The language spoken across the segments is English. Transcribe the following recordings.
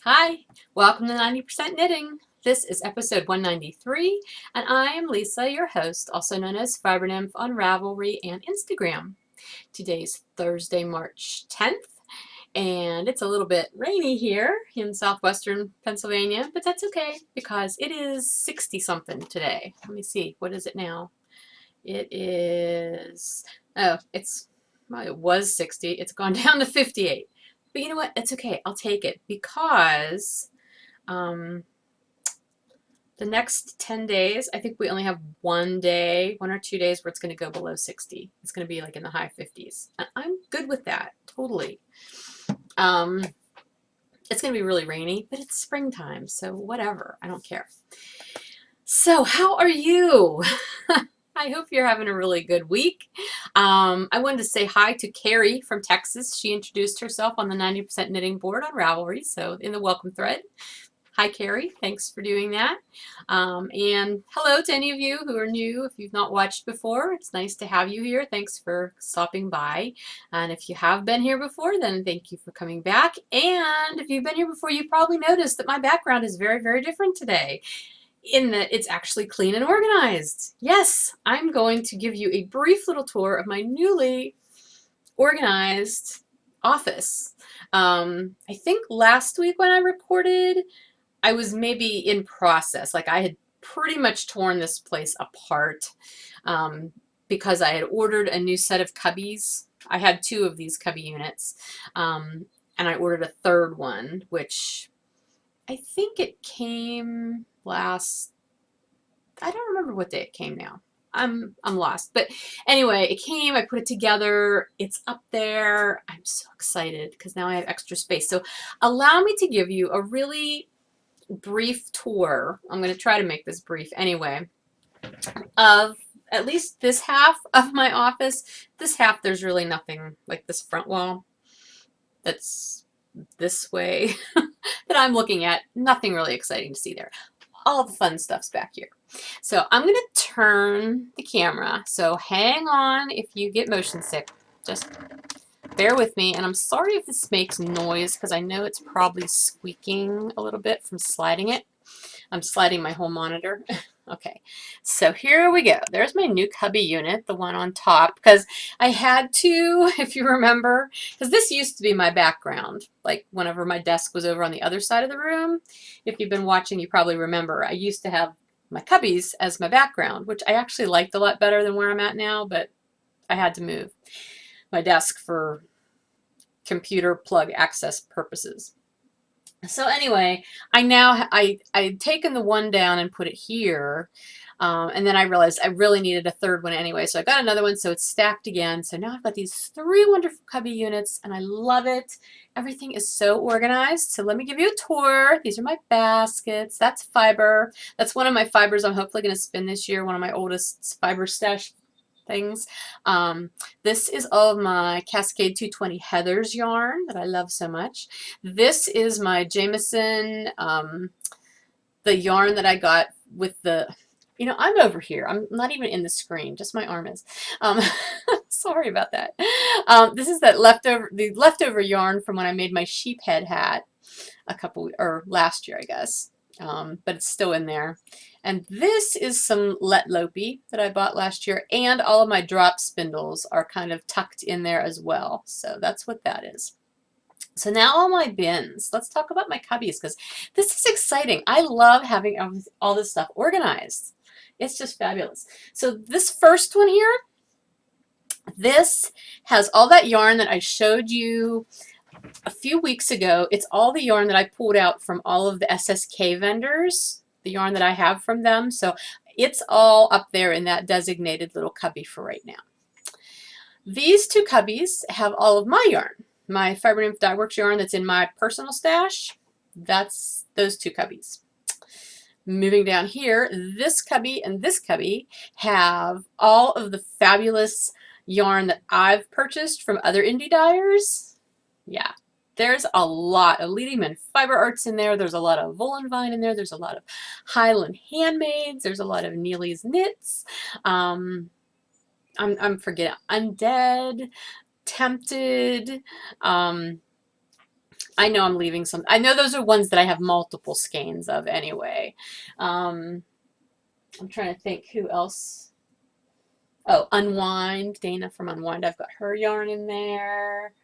Hi, welcome to 90% Knitting. This is episode 193, and I am Lisa, your host, also known as Fiber Nymph on Ravelry and Instagram. Today's Thursday, March 10th, and it's a little bit rainy here in southwestern Pennsylvania, but that's okay because it is 60 something today. Let me see, what is it now? It is, well, it was 60. It's gone down to 58. But you know what? It's okay. I'll take it because um, the next 10 days, I think we only have one day, 1 or 2 days where it's going to go below 60. It's going to be like in the high 50s. And I'm good with that, totally. It's going to be really rainy, but it's springtime, so whatever. I don't care. So how are you? I hope you're having a really good week. I wanted to say hi to Carrie from Texas. She introduced herself on the 90% Knitting board on Ravelry, so in the welcome thread. Hi, Carrie. Thanks for doing that. And hello to any of you who are new. If you've not watched before, it's nice to have you here. Thanks for stopping by. And if you have been here before, then thank you for coming back. And if you've been here before, you probably noticed that my background is very, very different today, in that it's actually clean and organized. Yes, I'm going to give you a brief little tour of my newly organized office. I think last week when I recorded, I was maybe in process. Like I had pretty much torn this place apart because I had ordered a new set of cubbies. I had two of these cubby units, and I ordered a third one, which I think it came last, I don't remember what day it came now. I'm lost. But anyway, it came, I put it together, it's up there. I'm so excited because now I have extra space. So allow me to give you a really brief tour. I'm going to try to make this brief anyway, of at least this half of my office. This half, there's really nothing, like this front wall that's this way that I'm looking at. Nothing really exciting to see there. All the fun stuff's back here. So I'm going to turn the camera. So hang on if you get motion sick. Just bear with me. And I'm sorry if this makes noise because I know it's probably squeaking a little bit from sliding it. I'm sliding my whole monitor. Okay, so here we go. There's my new cubby unit, the one on top, because I had to, if you remember, because this used to be my background, like whenever my desk was over on the other side of the room. If you've been watching, you probably remember I used to have my cubbies as my background, which I actually liked a lot better than where I'm at now, but I had to move my desk for computer plug access purposes. So anyway, I'd taken the one down and put it here, and then I realized I really needed a third one anyway, so I got another one, so it's stacked again. So now I've got these three wonderful cubby units, and I love it. Everything is so organized. So let me give you a tour. These are my baskets. That's fiber. That's one of my fibers I'm hopefully going to spin this year, one of my oldest fiber stash things. This is all of my Cascade 220 Heathers yarn that I love so much. This is my Jameson, the yarn that I got with the, I'm over here. I'm not even in the screen, just my arm is. Sorry about that. This is the leftover yarn from when I made my sheep head hat last year, I guess. But it's still in there. And this is some Let Lopi that I bought last year, and all of my drop spindles are kind of tucked in there as well. So that's what that is. So now all my bins. Let's talk about my cubbies because this is exciting. I love having all this stuff organized. It's just fabulous. So this first one here, this has all that yarn that I showed you a few weeks ago. It's all the yarn that I pulled out from all of the SSK vendors, the yarn that I have from them. So it's all up there in that designated little cubby for right now. These two cubbies have all of my yarn. My Fiber Nymph Dye Works yarn that's in my personal stash, that's those two cubbies. Moving down here, this cubby and this cubby have all of the fabulous yarn that I've purchased from other indie dyers. Yeah, there's a lot of Leadingman Fiber Arts in there. There's a lot of Volanvine in there. There's a lot of Highland Handmaids. There's a lot of Neely's Knits. I'm forgetting Undead, Tempted, I know I'm leaving some. I know those are ones that I have multiple skeins of anyway. I'm trying to think who else. Oh, Unwind, Dana from Unwind. I've got her yarn in there.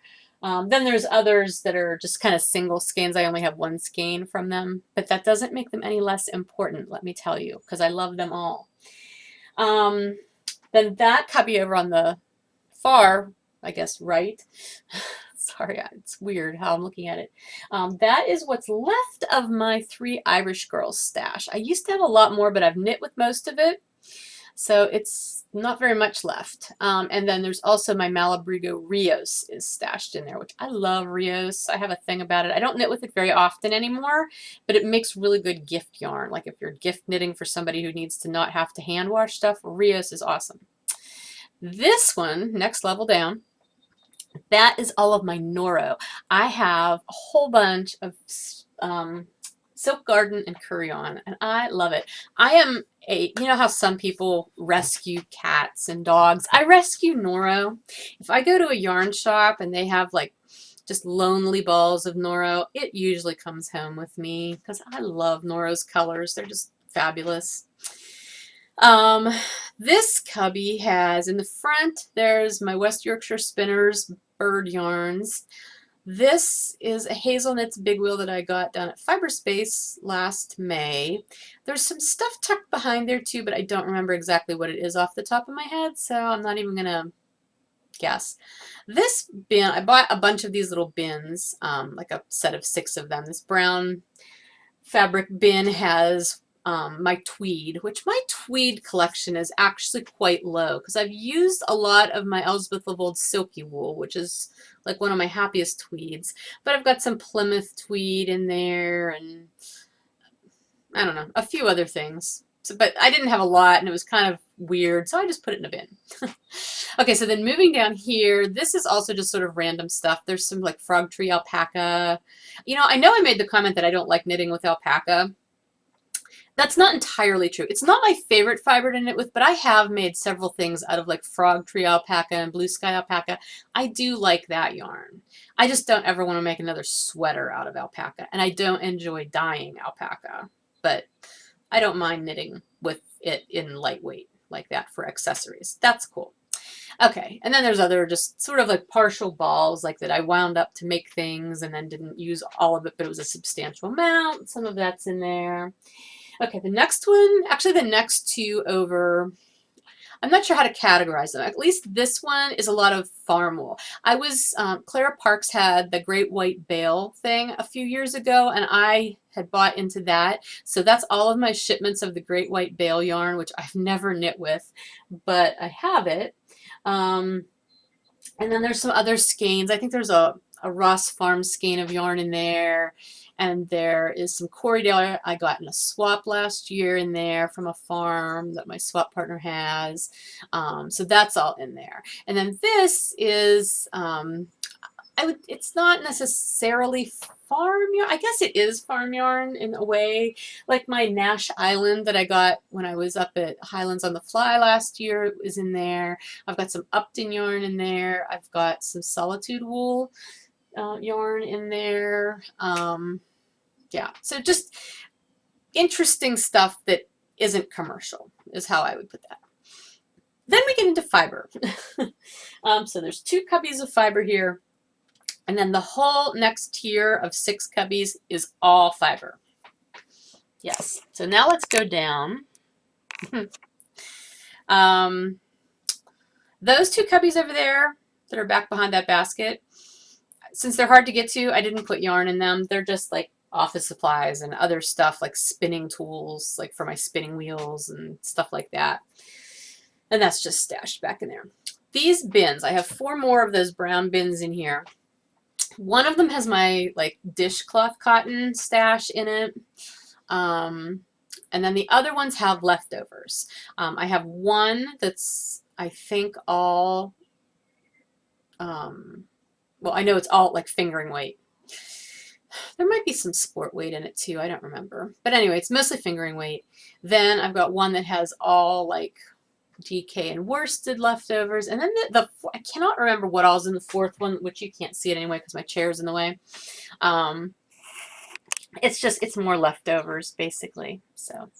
Then there's others that are just kind of single skeins. I only have one skein from them, but that doesn't make them any less important, let me tell you, because I love them all. Then that cubby over on the far, I guess, right. Sorry, it's weird how I'm looking at it. That is what's left of my 3 Irish Girls stash. I used to have a lot more, but I've knit with most of it. So it's not very much left. And then there's also my Malabrigo Rios is stashed in there, which I love Rios. I have a thing about it. I don't knit with it very often anymore, but it makes really good gift yarn. Like if you're gift knitting for somebody who needs to not have to hand wash stuff, Rios is awesome. This one, next level down, that is all of my Noro. I have a whole bunch of Silk Garden and Kurion, and I love it. I am you know how some people rescue cats and dogs? I rescue Noro. If I go to a yarn shop and they have like just lonely balls of Noro, it usually comes home with me because I love Noro's colors. They're just fabulous. This cubby has, in the front, there's my West Yorkshire Spinners bird yarns. This is a Hazelnuts Big Wheel that I got down at Fiberspace last May. There's some stuff tucked behind there too, but I don't remember exactly what it is off the top of my head, so I'm not even gonna guess. This bin, I bought a bunch of these little bins, like a set of 6 of them. This brown fabric bin has my tweed, which my tweed collection is actually quite low because I've used a lot of my Elspeth Levold silky wool, which is like one of my happiest tweeds, but I've got some Plymouth tweed in there and I don't know, a few other things. So, but I didn't have a lot and it was kind of weird, so I just put it in a bin. Okay, so then moving down here, this is also just sort of random stuff. There's some like frog tree alpaca. You know, I know I made the comment that I don't like knitting with alpaca. That's not entirely true. It's not my favorite fiber to knit with, but I have made several things out of like frog tree alpaca and blue sky alpaca. I do like that yarn. I just don't ever want to make another sweater out of alpaca, and I don't enjoy dyeing alpaca, but I don't mind knitting with it in lightweight like that for accessories. That's cool. Okay, and then there's other just sort of like partial balls like that I wound up to make things and then didn't use all of it, but it was a substantial amount. Some of that's in there. Okay, the next one, actually the next 2 over, I'm not sure how to categorize them. At least this one is a lot of farm wool. Clara Parks had the Great White Bale thing a few years ago, and I had bought into that. So that's all of my shipments of the Great White Bale yarn, which I've never knit with, but I have it. And then there's some other skeins. I think there's a Ross Farm skein of yarn in there. And there is some Corriedale I got in a swap last year in there from a farm that my swap partner has. So that's all in there. And then this is, it's not necessarily farm yarn. I guess it is farm yarn in a way. Like my Nash Island that I got when I was up at Highlands on the Fly last year is in there. I've got some Upton yarn in there. I've got some Solitude wool yarn in there. Yeah, so just interesting stuff that isn't commercial is how I would put that. Then we get into fiber. So there's 2 cubbies of fiber here, and then the whole next tier of 6 cubbies is all fiber. Yes, so now let's go down. Those 2 cubbies over there that are back behind that basket, since they're hard to get to, I didn't put yarn in them. They're just like office supplies and other stuff like spinning tools, like for my spinning wheels and stuff like that. And that's just stashed back in there. These bins, I have 4 more of those brown bins in here. One of them has my like dishcloth cotton stash in it. And then the other ones have leftovers. I have one that's, I think, all, well, I know it's all like fingering weight. There might be some sport weight in it too. I don't remember. But anyway, it's mostly fingering weight. Then I've got one that has all like DK and worsted leftovers. And then I cannot remember what all's in the fourth one, which you can't see it anyway because my chair's in the way. It's more leftovers basically. So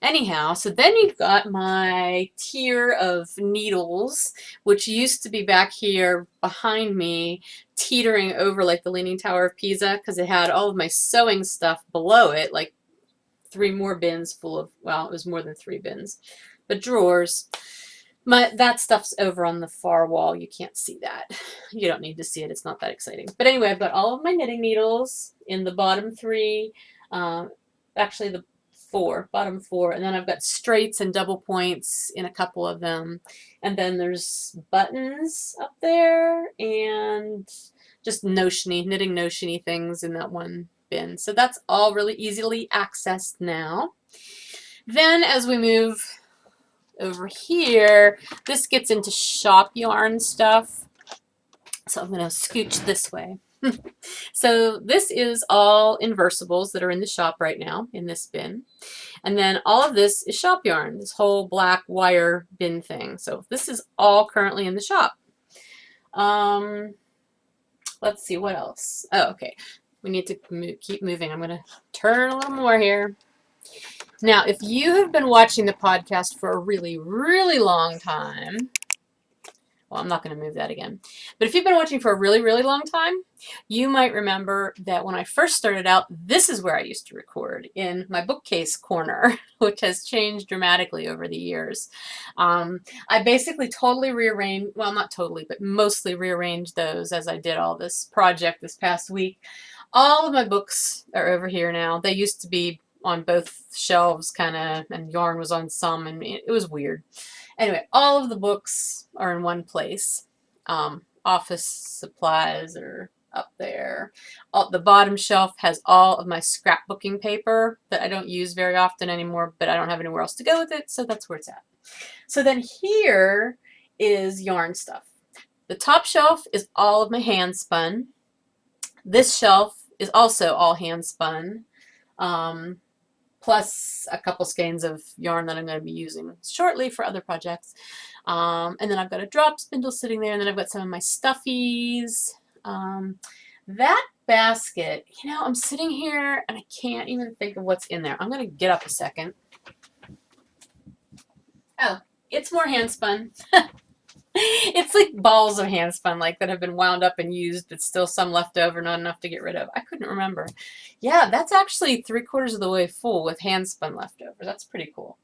anyhow, so then you've got my tier of needles, which used to be back here behind me, teetering over like the Leaning Tower of Pisa, because it had all of my sewing stuff below it, like 3 more bins full of, well, it was more than 3 bins, but drawers. That stuff's over on the far wall. You can't see that. You don't need to see it. It's not that exciting. But anyway, I've got all of my knitting needles in the bottom 3, actually the 4, bottom 4, and then I've got straights and double points in a couple of them. And then there's buttons up there and just knitting notiony things in that one bin. So that's all really easily accessed now. Then as we move over here, this gets into shop yarn stuff. So I'm going to scooch this way. So this is all inversibles that are in the shop right now in this bin. And then all of this is shop yarn, this whole black wire bin thing. So this is all currently in the shop. Let's see what else. Oh, okay. We need to keep moving. I'm going to turn a little more here. Now, if you have been watching the podcast for a really, really long time, well, I'm not going to move that again, but if you've been watching for a really, really long time, you might remember that when I first started out, this is where I used to record, in my bookcase corner, which has changed dramatically over the years. I basically totally rearranged, well, not totally, but mostly rearranged those as I did all this project this past week. All of my books are over here now. They used to be on both shelves kind of, and yarn was on some, and it was weird. Anyway, all of the books are in one place. Office supplies are up there. The bottom shelf has all of my scrapbooking paper that I don't use very often anymore, but I don't have anywhere else to go with it, so that's where it's at. So then here is yarn stuff. The top shelf is all of my hand spun. This shelf is also all hand spun. Plus a couple skeins of yarn that I'm going to be using shortly for other projects. And then I've got a drop spindle sitting there, and then I've got some of my stuffies. That basket, you know, I'm sitting here and I can't even think of what's in there. I'm going to get up a second. Oh, it's more hand spun. It's like balls of hand spun, like that have been wound up and used, but still some left over, not enough to get rid of. I couldn't remember. Yeah, that's actually 3/4 of the way full with hand spun leftovers. That's pretty cool.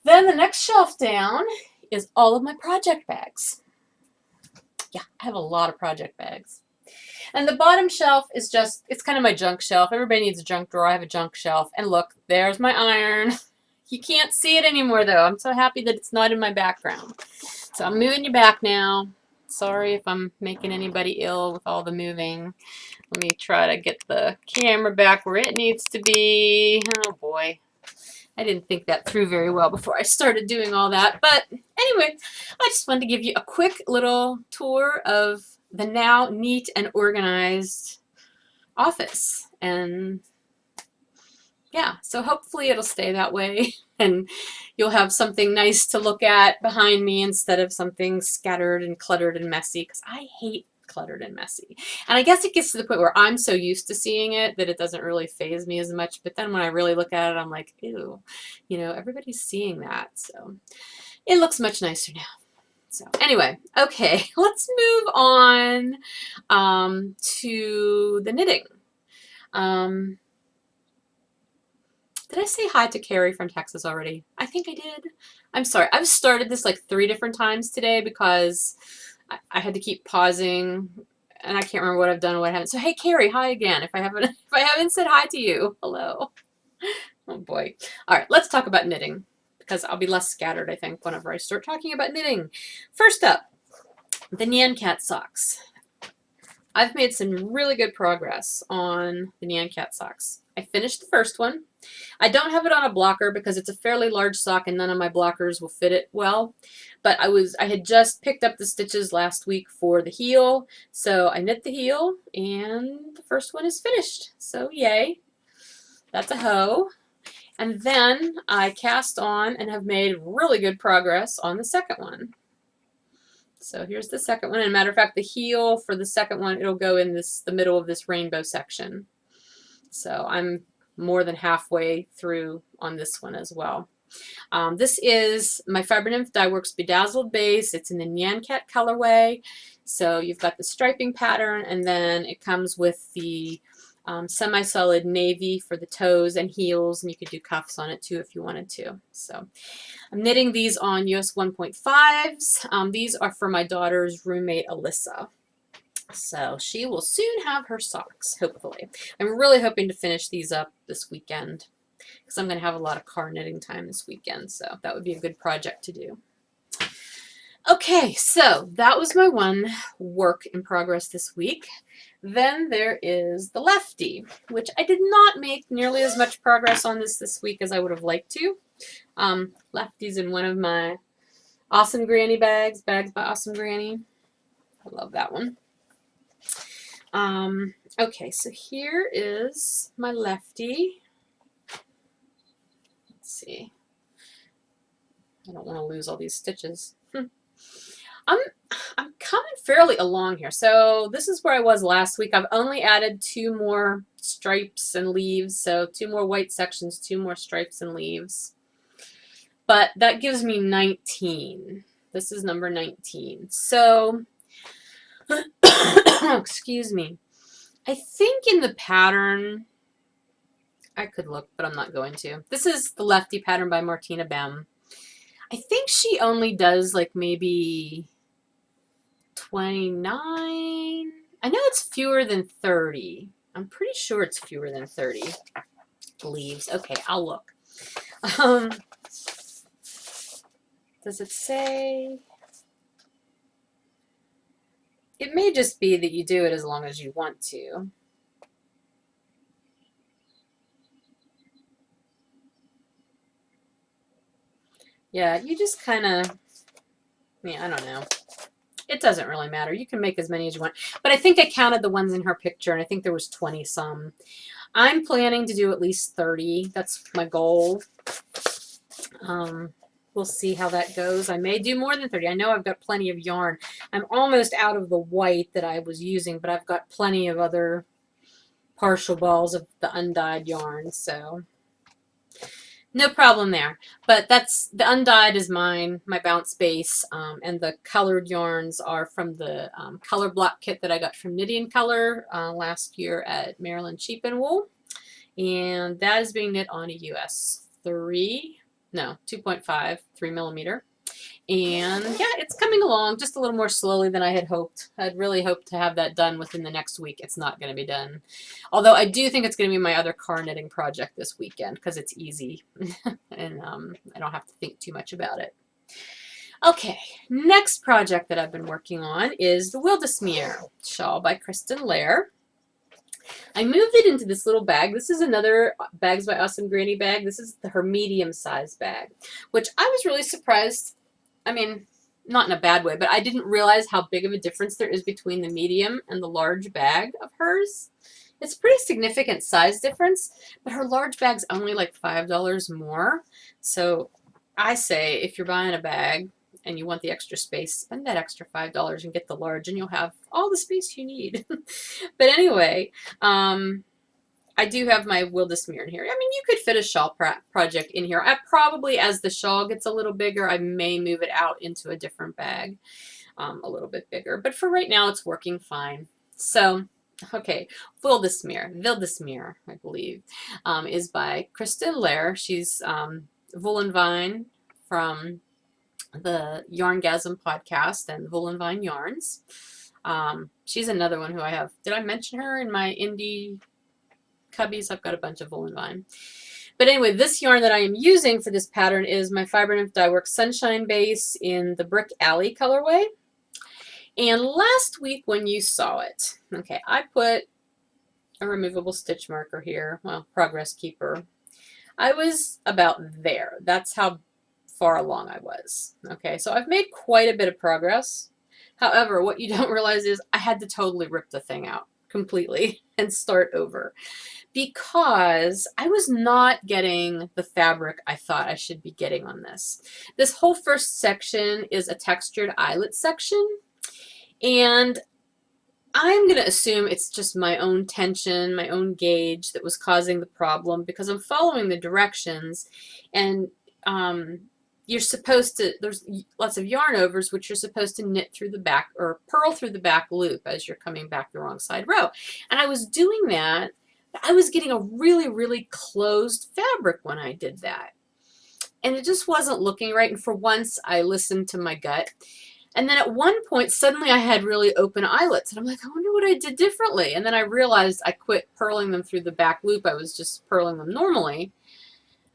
Then the next shelf down is all of my project bags. Yeah, I have a lot of project bags. And the bottom shelf is just, it's kind of my junk shelf. Everybody needs a junk drawer. I have a junk shelf. And look, there's my iron. You can't see it anymore, though. I'm so happy that it's not in my background. So I'm moving you back now. Sorry if I'm making anybody ill with all the moving. Let me try to get the camera back where it needs to be. Oh boy. I didn't think that through very well before I started doing all that. But anyway, I just wanted to give you a quick little tour of the now neat and organized office. And yeah, so hopefully it'll stay that way and you'll have something nice to look at behind me instead of something scattered and cluttered and messy, because I hate cluttered and messy. And I guess it gets to the point where I'm so used to seeing it that it doesn't really faze me as much, but then when I really look at it, I'm like, ew, you know, everybody's seeing that. So it looks much nicer now. So anyway, okay, let's move on to the knitting. Did I say hi to Carrie from Texas already? I think I did. I'm sorry. I've started this like 3 different times today because I had to keep pausing and I can't remember what I've done and what I haven't. So hey Carrie, hi again. If I haven't said hi to you, hello. Oh boy. All right, let's talk about knitting because I'll be less scattered, I think, whenever I start talking about knitting. First up, the Nyan Cat socks. I've made some really good progress on the Nyan Cat socks. I finished the first one. I don't have it on a blocker because it's a fairly large sock and none of my blockers will fit it well. But I had just picked up the stitches last week for the heel. So I knit the heel and the first one is finished. So yay. That's a hoe. And then I cast on and have made really good progress on the second one. So here's the second one. And matter of fact, the heel for the second one, it'll go in the middle of this rainbow section. So I'm more than halfway through on this one as well. This is my Fiber Nymph Dye Works Bedazzled base. It's in the Nyan Cat colorway. So you've got the striping pattern, and then it comes with the semi-solid navy for the toes and heels, and you could do cuffs on it too if you wanted to. So I'm knitting these on US 1.5s. These are for my daughter's roommate, Alyssa. So she will soon have her socks, hopefully. I'm really hoping to finish these up this weekend because I'm going to have a lot of car knitting time this weekend, so that would be a good project to do. Okay, so that was my one work in progress this week. Then there is the Lefty, which I did not make nearly as much progress on this week as I would have liked to. Lefty's in one of my Awesome Granny bags by Awesome Granny. I love that one. Okay, so here is my Lefty. Let's see. I don't want to lose all these stitches. I'm coming fairly along here. So this is where I was last week. I've only added 2 more stripes and leaves. So 2 more white sections, 2 more stripes and leaves. But that gives me 19. This is number 19. So, excuse me. I think in the pattern, I could look, but I'm not going to. This is the Lefty pattern by Martina Behm. I think she only does like maybe 29. I know it's fewer than 30. I'm pretty sure it's fewer than 30 leaves. Okay, I'll look. Does it say? It may just be that you do it as long as you want to. Yeah, you just kind of, yeah, I don't know. It doesn't really matter. You can make as many as you want. But I think I counted the ones in her picture, and I think there was 20 some. I'm planning to do at least 30. That's my goal. We'll see how that goes. I may do more than 30. I know I've got plenty of yarn. I'm almost out of the white that I was using, but I've got plenty of other partial balls of the undyed yarn, so no problem there. But that's the undyed is mine, my bounce base, and the colored yarns are from the color block kit that I got from Knitty & Color last year at Maryland Sheep and Wool, and that is being knit on a US 2.5, 3 millimeter. And yeah, it's coming along just a little more slowly than I had hoped. I'd really hoped to have that done within the next week. It's not going to be done. Although I do think it's going to be my other car knitting project this weekend because it's easy and I don't have to think too much about it. Okay, next project that I've been working on is the Wildesmeer shawl by Kristen Lair. I moved it into this little bag. This is another Bags by Awesome Granny bag. This is her medium-sized bag, which I was really surprised. I mean, not in a bad way, but I didn't realize how big of a difference there is between the medium and the large bag of hers. It's a pretty significant size difference, but her large bag's only like $5 more. So I say if you're buying a bag and you want the extra space, spend that extra $5 and get the large and you'll have all the space you need. But anyway, I do have my Wildesmeer in here. I mean, you could fit a shawl project in here. I probably, as the shawl gets a little bigger, I may move it out into a different bag, a little bit bigger. But for right now, it's working fine. So, okay, Wildesmeer, I believe, is by Kristen Lair. She's Wool and Vine from the Yarngasm podcast and Wool and Vine Yarns. She's another one who I have. Did I mention her in my indie cubbies? I've got a bunch of Wool and Vine. But anyway, this yarn that I am using for this pattern is my Fiber Nymph Dye Works Sunshine base in the Brick Alley colorway. And last week when you saw it, okay, I put a removable stitch marker here, well, progress keeper. I was about there. That's how far along I was. Okay, so I've made quite a bit of progress. However, what you don't realize is I had to totally rip the thing out. completely and start over because I was not getting the fabric I thought I should be getting on this. This whole first section is a textured eyelet section, and I'm going to assume it's just my own tension, my own gauge that was causing the problem because I'm following the directions, and you're supposed to, there's lots of yarn overs which you're supposed to knit through the back or purl through the back loop as you're coming back the wrong side row. And I was doing that. I was getting a really, really closed fabric when I did that. And it just wasn't looking right. And for once, I listened to my gut. And then at one point, suddenly I had really open eyelets. And I'm like, I wonder what I did differently. And then I realized I quit purling them through the back loop. I was just purling them normally.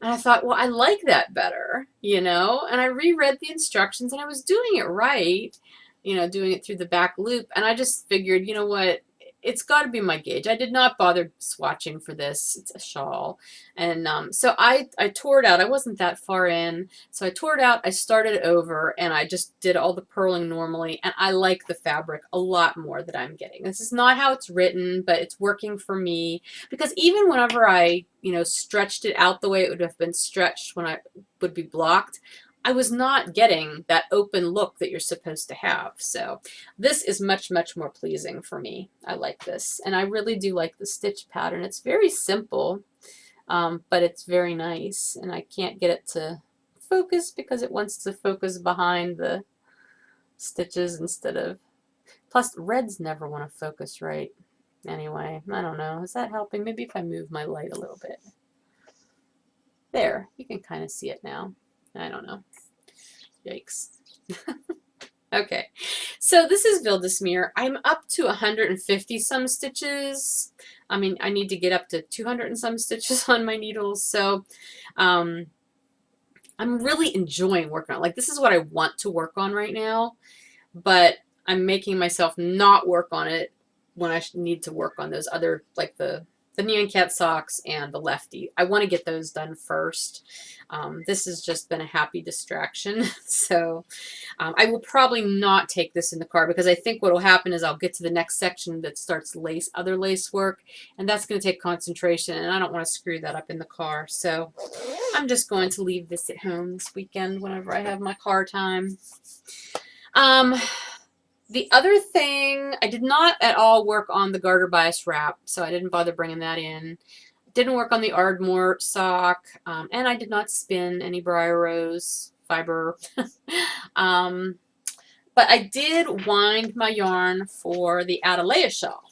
And I thought, well, I like that better, you know? And I reread the instructions and I was doing it right, you know, doing it through the back loop. And I just figured, you know what? It's got to be my gauge. I did not bother swatching for this. It's a shawl. And so I tore it out. I wasn't that far in. So I tore it out. I started over and I just did all the purling normally. And I like the fabric a lot more that I'm getting. This is not how it's written, but it's working for me. Because even whenever I, you know, stretched it out the way it would have been stretched when I would be blocked, I was not getting that open look that you're supposed to have. So this is much, much more pleasing for me. I like this. And I really do like the stitch pattern. It's very simple, but it's very nice. And I can't get it to focus because it wants to focus behind the stitches instead of... Plus, reds never want to focus right. Anyway, I don't know. Is that helping? Maybe if I move my light a little bit. There, you can kind of see it now. I don't know. Yikes. Okay, so this is Wildesmeer. I'm up to 150 some stitches. I mean, I need to get up to 200 and some stitches on my needles. So I'm really enjoying working on it. Like, this is what I want to work on right now, but I'm making myself not work on it when I need to work on those other, like the Nyan Cat socks and the Lefty. I want to get those done first. This has just been a happy distraction. So I will probably not take this in the car because I think what will happen is I'll get to the next section that starts other lace work, and that's going to take concentration, and I don't want to screw that up in the car. So I'm just going to leave this at home this weekend whenever I have my car time. The other thing, I did not at all work on the garter bias wrap, so I didn't bother bringing that in. Didn't work on the Ardmore sock, and I did not spin any Briar Rose fiber. But I did wind my yarn for the Atalaya shawl,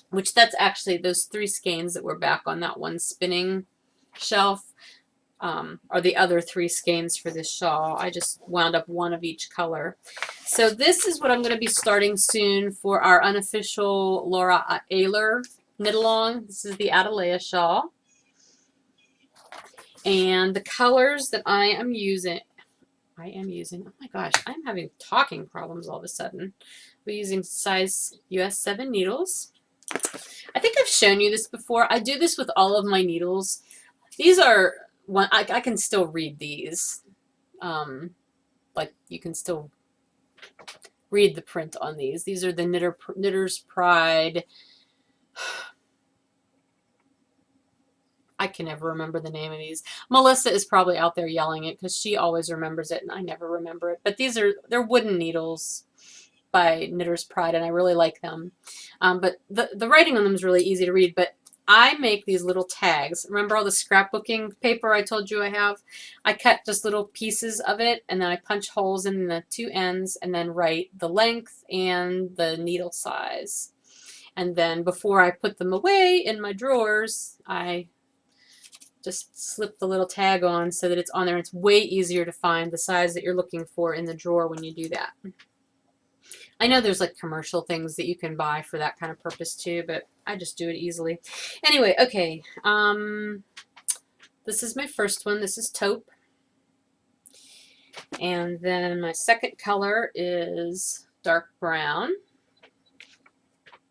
which that's actually those 3 skeins that were back on that one spinning shelf. Are the other 3 skeins for this shawl. I just wound up one of each color. So this is what I'm going to be starting soon for our unofficial Laura Ayler knit along. This is the Atalaya shawl. And the colors that I am using, oh my gosh, I'm having talking problems all of a sudden. We're using size US 7 needles. I think I've shown you this before. I do this with all of my needles. These are... I can still read these. Like, you can still read the print on these. These are the Knitter's Pride. I can never remember the name of these. Melissa is probably out there yelling it because she always remembers it and I never remember it. But they're wooden needles by Knitter's Pride, and I really like them. But the writing on them is really easy to read. But I make these little tags. Remember all the scrapbooking paper I told you I have? I cut just little pieces of it, and then I punch holes in the 2 ends and then write the length and the needle size. And then before I put them away in my drawers, I just slip the little tag on so that it's on there. It's way easier to find the size that you're looking for in the drawer when you do that. I know there's like commercial things that you can buy for that kind of purpose too, but I just do it easily. Anyway, okay. This is my first one. This is taupe. And then my second color is dark brown.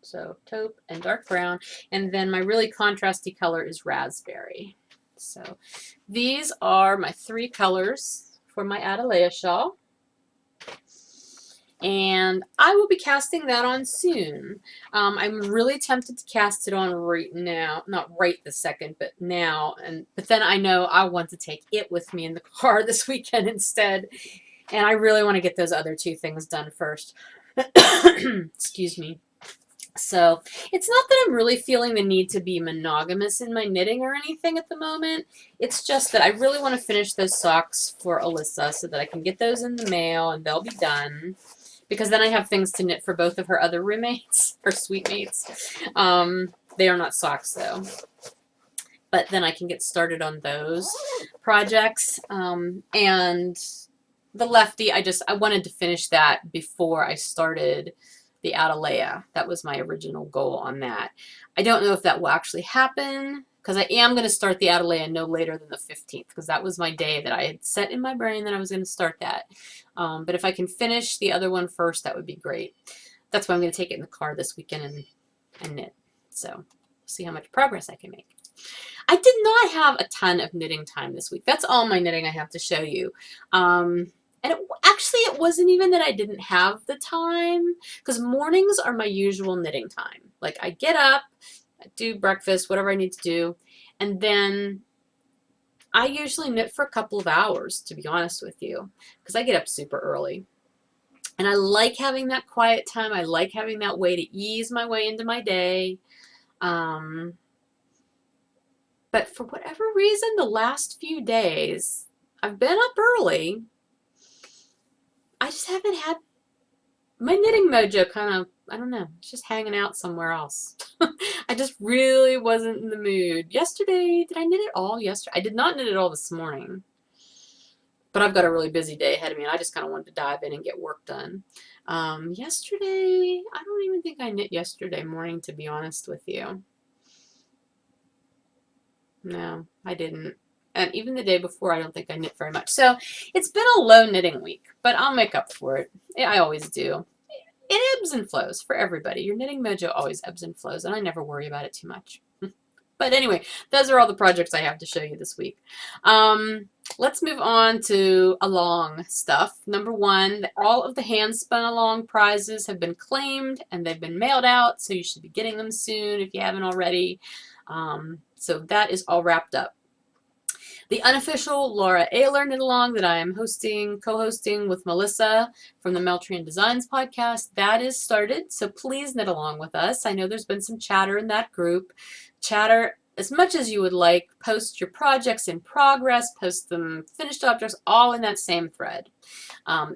So taupe and dark brown. And then my really contrasty color is raspberry. So these are my 3 colors for my Atalaya shawl. and I will be casting that on soon. I'm really tempted to cast it on right now, not right this second, but now. But then I know I want to take it with me in the car this weekend instead, and I really want to get those other two things done first. Excuse me. So it's not that I'm really feeling the need to be monogamous in my knitting or anything at the moment. It's just that I really want to finish those socks for Alyssa so that I can get those in the mail and they'll be done. Because then I have things to knit for both of her other roommates, her suite mates. They are not socks though. But then I can get started on those projects. And the lefty, I wanted to finish that before I started the Atalaya. That was my original goal on that. I don't know if that will actually happen, because I am going to start the Atalaya no later than the 15th, because that was my day that I had set in my brain that I was going to start that. But if I can finish the other one first, that would be great. That's why I'm going to take it in the car this weekend and knit. So see how much progress I can make. I did not have a ton of knitting time this week. That's all my knitting I have to show you. And it wasn't even that I didn't have the time, because mornings are my usual knitting time. Like, I get up, I do breakfast, whatever I need to do, and then I usually knit for a couple of hours, to be honest with you, because I get up super early. And I like having that quiet time. I like having that way to ease my way into my day. But for whatever reason, the last few days, I've been up early. I just haven't had my knitting mojo kind of, I don't know, it's just hanging out somewhere else. I just really wasn't in the mood. Yesterday, did I knit it all yesterday? I did not knit it all this morning. But I've got a really busy day ahead of me, and I just kind of wanted to dive in and get work done. Yesterday, I don't even think I knit yesterday morning, to be honest with you. No, I didn't. And even the day before, I don't think I knit very much. So it's been a low knitting week, but I'll make up for it. I always do. It ebbs and flows for everybody. Your knitting mojo always ebbs and flows, and I never worry about it too much. But anyway, those are all the projects I have to show you this week. Let's move on to along stuff. Number one, all of the hand spun along prizes have been claimed and they've been mailed out, so you should be getting them soon if you haven't already. So that is all wrapped up. The unofficial Laura Ayler knit along that I am co-hosting with Melissa from the Meltrian Designs podcast, that is started. So please knit along with us. I know there's been some chatter in that group. Chatter as much as you would like. Post your projects in progress, post them finished objects, all in that same thread.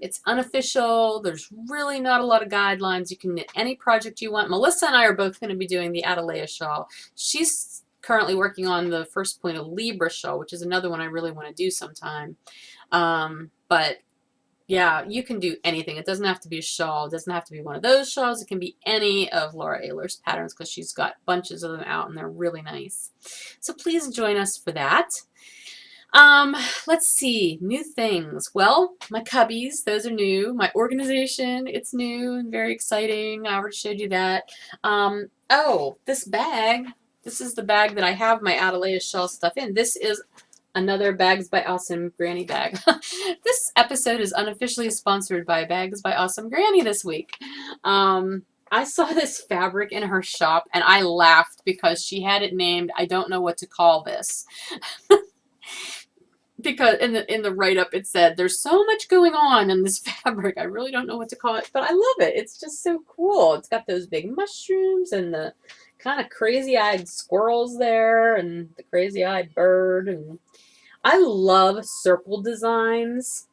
It's unofficial. There's really not a lot of guidelines. You can knit any project you want. Melissa and I are both going to be doing the Atalaya shawl. She's currently working on the First Point of Libra shawl, which is another one I really want to do sometime. But yeah, you can do anything. It doesn't have to be a shawl. It doesn't have to be one of those shawls. It can be any of Laura Ayler's patterns, because she's got bunches of them out and they're really nice. So please join us for that. Let's see, new things. Well, my cubbies, those are new. My organization, it's new and very exciting. I already showed you that. Oh, this bag. This is the bag that I have my Atalaya shawl stuff in. This is another Bags by Awesome Granny bag. This episode is unofficially sponsored by Bags by Awesome Granny this week. I saw this fabric in her shop and I laughed because she had it named, I don't know what to call this. Because in the write-up it said, there's so much going on in this fabric. I really don't know what to call it, but I love it. It's just so cool. It's got those big mushrooms and the kind of crazy-eyed squirrels there and the crazy-eyed bird. And I love circle designs.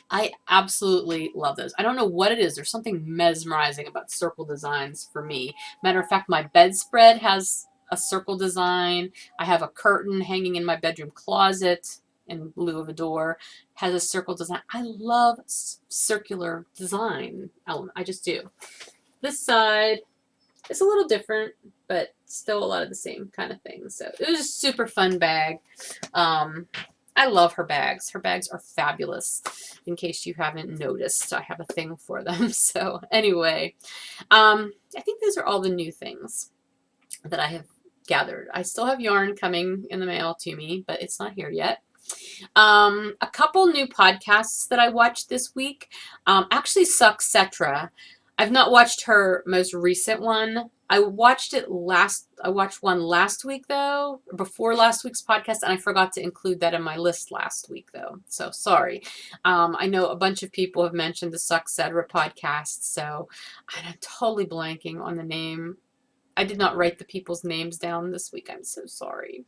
I absolutely love those. I don't know what it is. There's something mesmerizing about circle designs for me. Matter of fact, my bedspread has a circle design. I have a curtain hanging in my bedroom closet in lieu of a door. Has a circle design. I love circular design element. I just do. This side is a little different, but still a lot of the same kind of thing. So it was a super fun bag. I love her bags. Her bags are fabulous. In case you haven't noticed, I have a thing for them. So anyway, I think these are all the new things that I have gathered. I still have yarn coming in the mail to me, but it's not here yet. A couple new podcasts that I watched this week. Actually, Succetera. I've not watched her most recent one. I watched one last week though, before last week's podcast, and I forgot to include that in my list last week though. So sorry. I know a bunch of people have mentioned the Succetera podcast, so I'm totally blanking on the name. I did not write the people's names down this week. I'm so sorry.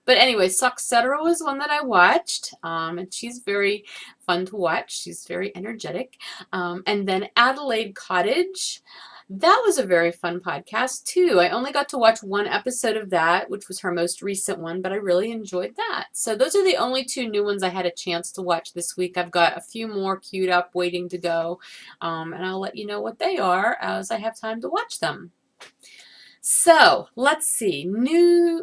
But anyway, Succetera was one that I watched, and she's very fun to watch. She's very energetic. And then Adelaide Cottage. That was a very fun podcast too. I only got to watch one episode of that, which was her most recent one, but I really enjoyed that. So those are the only two new ones I had a chance to watch this week. I've got a few more queued up waiting to go, and I'll let you know what they are as I have time to watch them. So let's see.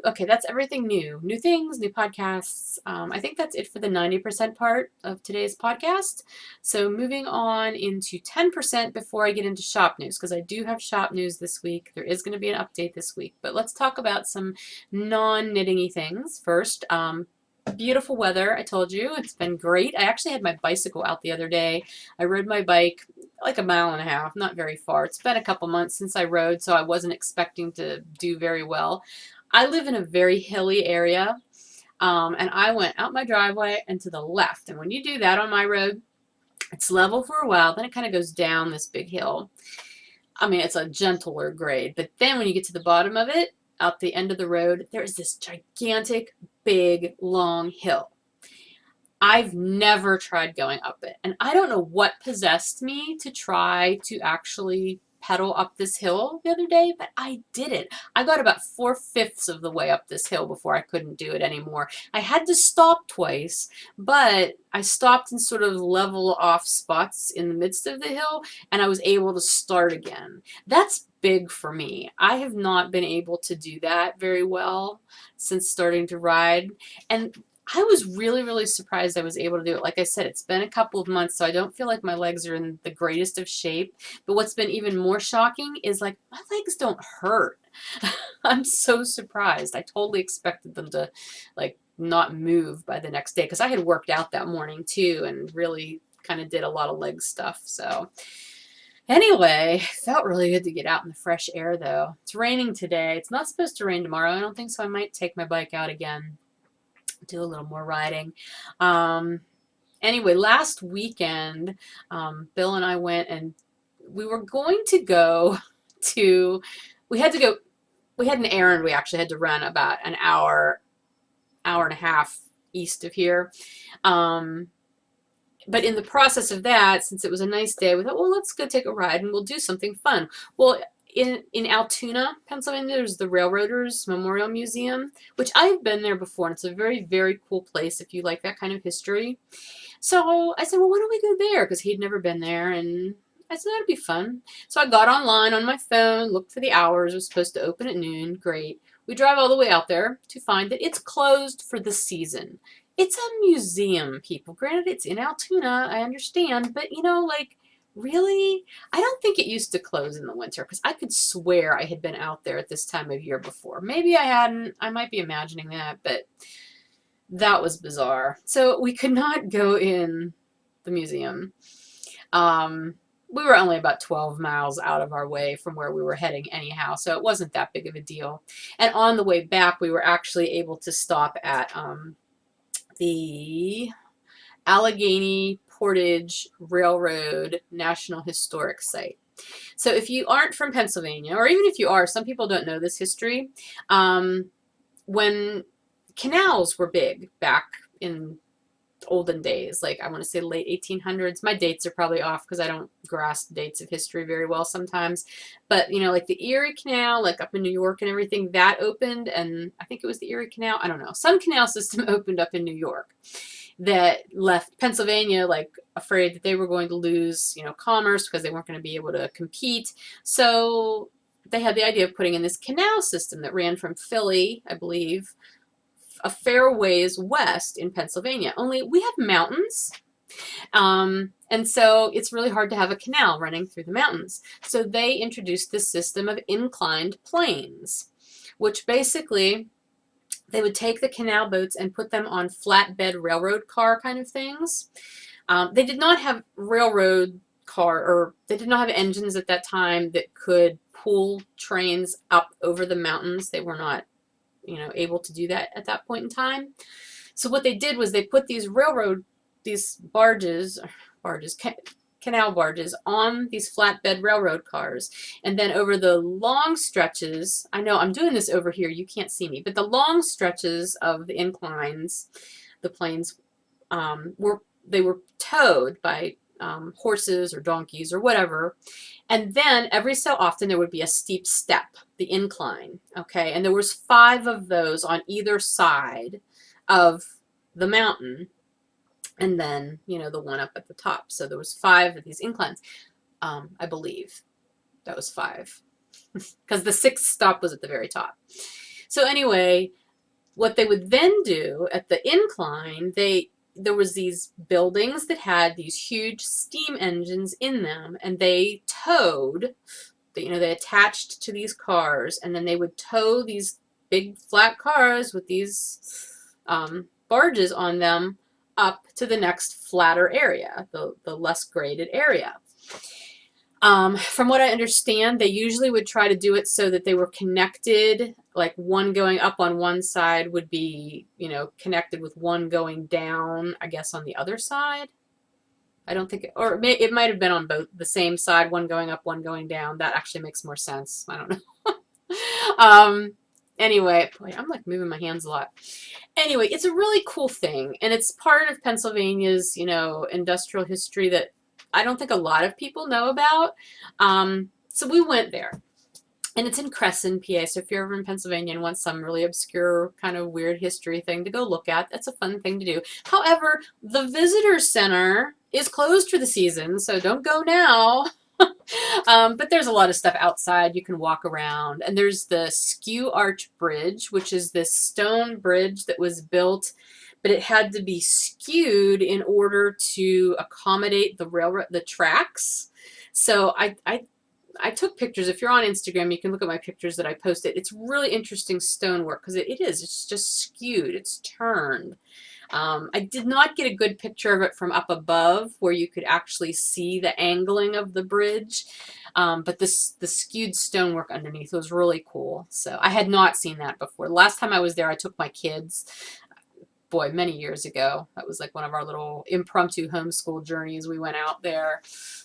Okay, that's everything new. New things, new podcasts. I think that's it for the 90% part of today's podcast. So moving on into 10% before I get into shop news, because I do have shop news this week. There is going to be an update this week. But let's talk about some non-knitting-y things first. Beautiful weather, I told you. It's been great. I actually had my bicycle out the other day. I rode my bike like a mile and a half, not very far. It's been a couple months since I rode, so I wasn't expecting to do very well. I live in a very hilly area, and I went out my driveway and to the left. And when you do that on my road, it's level for a while, then it kind of goes down this big hill. I mean, it's a gentler grade, but then when you get to the bottom of it, out the end of the road, there is this gigantic, big, long hill. I've never tried going up it, and I don't know what possessed me to try to actually pedal up this hill the other day, but I did it. I got about 4/5 of the way up this hill before I couldn't do it anymore. I had to stop twice, but I stopped in sort of level off spots in the midst of the hill, and I was able to start again. That's big for me. I have not been able to do that very well since starting to ride, and I was really, really surprised I was able to do it. Like I said, it's been a couple of months, so I don't feel like my legs are in the greatest of shape. But what's been even more shocking is, like, my legs don't hurt. I'm so surprised. I totally expected them to, like, not move by the next day, because I had worked out that morning too and really kind of did a lot of leg stuff. So anyway, felt really good to get out in the fresh air though. It's raining today. It's not supposed to rain tomorrow. I don't think so. I might take my bike out again, do a little more riding. Anyway, last weekend, Bill and I went, and we were going to go to, we had an errand we actually had to run about an hour and a half east of here. But in the process of that, since it was a nice day, we thought, well, let's go take a ride and we'll do something fun. Well, in Altoona, Pennsylvania, there's the Railroaders Memorial Museum, which I've been there before, and it's a very, very cool place if you like that kind of history. So I said, well, why don't we go there? Because he'd never been there, and I said, that'd be fun. So I got online on my phone, looked for the hours. It was supposed to open at noon. Great. We drive all the way out there to find that it's closed for the season. It's a museum, people. Granted, it's in Altoona, I understand, but, you know, like, really? I don't think it used to close in the winter, because I could swear I had been out there at this time of year before. Maybe I hadn't. I might be imagining that, but that was bizarre. So we could not go in the museum. We were only about 12 miles out of our way from where we were heading anyhow, so it wasn't that big of a deal. And on the way back, we were actually able to stop at the Allegheny Portage Railroad National Historic Site. So if you aren't from Pennsylvania, or even if you are, some people don't know this history, when canals were big back in olden days, like I want to say late 1800s. My dates are probably off because I don't grasp dates of history very well sometimes. But, you know, like the Erie Canal, like up in New York and everything, that opened, and I think it was the Erie Canal. I don't know. Some canal system opened up in New York that left Pennsylvania like afraid that they were going to lose, you know, commerce because they weren't going to be able to compete. So they had the idea of putting in this canal system that ran from Philly, I believe, a fair ways west in Pennsylvania. Only we have mountains, and so it's really hard to have a canal running through the mountains. So they introduced this system of inclined planes, which basically they would take the canal boats and put them on flatbed railroad car kind of things. They did not have railroad car, or they did not have engines at that time that could pull trains up over the mountains. They were not, able to do that at that point in time. So what they did was they put these canal barges on these flatbed railroad cars. And then over the long stretches, I know I'm doing this over here, you can't see me, but the long stretches of the inclines, the planes, they were towed by horses or donkeys or whatever. And then every so often there would be a steep step, the incline, okay? And there was 5 of those on either side of the mountain, and then, the one up at the top. So there was 5 of these inclines. I believe that was 5, because the 6th stop was at the very top. So anyway, what they would then do at the incline, there was these buildings that had these huge steam engines in them, and they towed, they attached to these cars, and then they would tow these big flat cars with these barges on them up to the next flatter area, the less graded area. From what I understand, they usually would try to do it so that they were connected, like one going up on one side would be, connected with one going down, I guess, on the other side. I don't think, it might have been on both, the same side, one going up, one going down. That actually makes more sense. I don't know. Anyway, boy, I'm like moving my hands a lot. Anyway, it's a really cool thing, and it's part of Pennsylvania's, industrial history that I don't think a lot of people know about. So we went there, and it's in Cresson, PA. So if you're ever in Pennsylvania and want some really obscure kind of weird history thing to go look at, that's a fun thing to do. However, the visitor center is closed for the season, so don't go now. But there's a lot of stuff outside. You can walk around, and there's the Skew Arch Bridge, which is this stone bridge that was built, but it had to be skewed in order to accommodate the tracks. So I took pictures. If you're on Instagram, you can look at my pictures that I posted. It's really interesting stonework, because it's just skewed. It's turned. I did not get a good picture of it from up above where you could actually see the angling of the bridge, but the skewed stonework underneath was really cool. So I had not seen that before. The last time I was there, I took my kids, boy, many years ago. That was like one of our little impromptu homeschool journeys. We went out there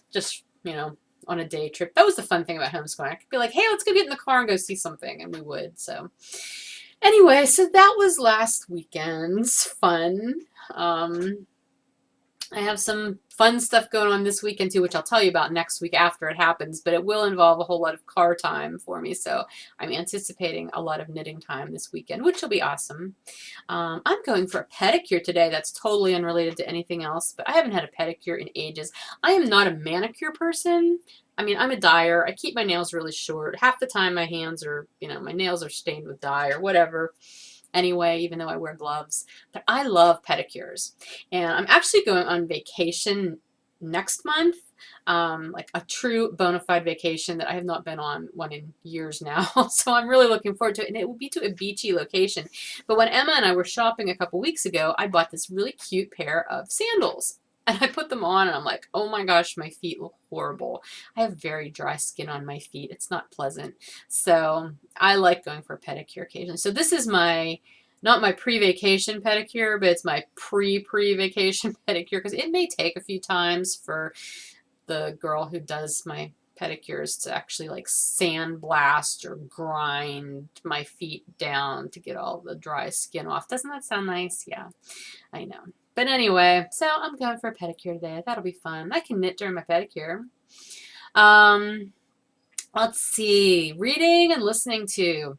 just, on a day trip. That was the fun thing about homeschooling. I could be like, hey, let's go get in the car and go see something, and we would. So anyway, so that was last weekend's fun. I have some fun stuff going on this weekend too, which I'll tell you about next week after it happens, but it will involve a whole lot of car time for me. So I'm anticipating a lot of knitting time this weekend, which will be awesome. I'm going for a pedicure today. That's totally unrelated to anything else, but I haven't had a pedicure in ages. I am not a manicure person. I mean, I'm a dyer. I keep my nails really short. Half the time my hands are, my nails are stained with dye or whatever. Anyway, even though I wear gloves. But I love pedicures. And I'm actually going on vacation next month, like a true bona fide vacation that I have not been on one in years now. So I'm really looking forward to it. And it will be to a beachy location. But when Emma and I were shopping a couple weeks ago, I bought this really cute pair of sandals. And I put them on and I'm like, oh my gosh, my feet look horrible. I have very dry skin on my feet. It's not pleasant. So I like going for a pedicure occasionally. So this is not my pre-vacation pedicure, but it's my pre-vacation pedicure, because it may take a few times for the girl who does my pedicures to actually like sandblast or grind my feet down to get all the dry skin off. Doesn't that sound nice? Yeah, I know. But anyway, so I'm going for a pedicure today. That'll be fun. I can knit during my pedicure. Let's see. Reading and listening to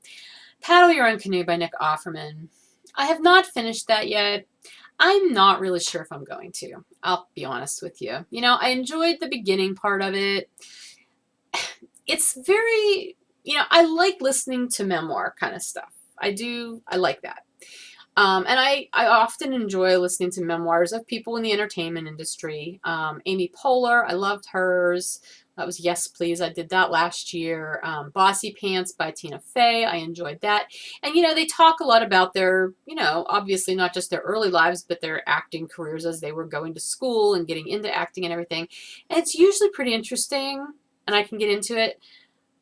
Paddle Your Own Canoe by Nick Offerman. I have not finished that yet. I'm not really sure if I'm going to. I'll be honest with you. I enjoyed the beginning part of it. It's very, I like listening to memoir kind of stuff. I like that. And I often enjoy listening to memoirs of people in the entertainment industry. Amy Poehler, I loved hers. That was Yes Please. I did that last year. Bossy Pants by Tina Fey. I enjoyed that. And, they talk a lot about their, obviously not just their early lives, but their acting careers as they were going to school and getting into acting and everything. And it's usually pretty interesting, and I can get into it.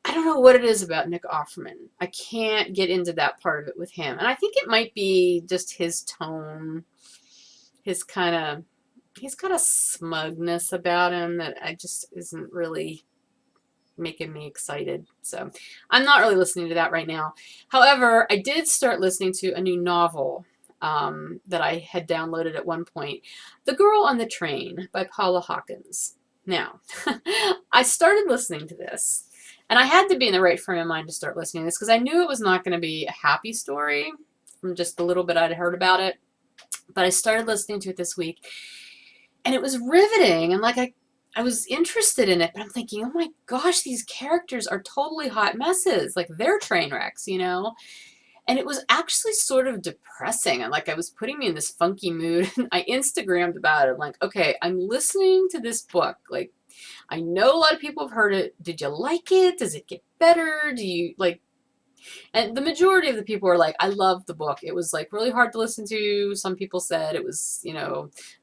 I don't know what it is about Nick Offerman. I can't get into that part of it with him. And I think it might be just his tone, he's got a smugness about him that I just isn't really making me excited. So I'm not really listening to that right now. However, I did start listening to a new novel that I had downloaded at one point, The Girl on the Train by Paula Hawkins. Now, I started listening to this, and I had to be in the right frame of mind to start listening to this because I knew it was not going to be a happy story from just the little bit I'd heard about it. But I started listening to it this week, and it was riveting, and like I was interested in it, but I'm thinking, oh my gosh, these characters are totally hot messes. Like, they're train wrecks, And it was actually sort of depressing, and like I was putting me in this funky mood. I Instagrammed about it. I'm like, okay, I'm listening to this book. Like, I know a lot of people have heard it. Did you like it? Does it get better? Do you like? And the majority of the people were like, I loved the book. It was like really hard to listen to. Some people said it was,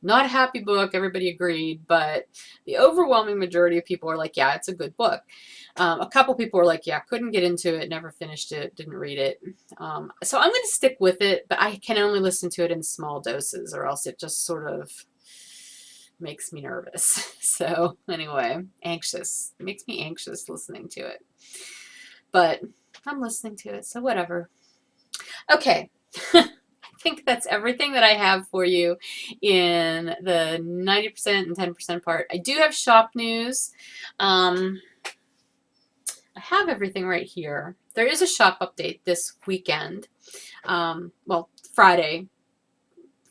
not a happy book. Everybody agreed. But the overwhelming majority of people are like, yeah, it's a good book. A couple people were like, yeah, couldn't get into it, never finished it, didn't read it. So I'm going to stick with it, but I can only listen to it in small doses or else it just sort of makes me nervous. So anyway, anxious. It makes me anxious listening to it. But I'm listening to it, so whatever. Okay. I think that's everything that I have for you in the 90% and 10% part. I do have shop news. I have everything right here. There is a shop update this weekend. Well, Friday,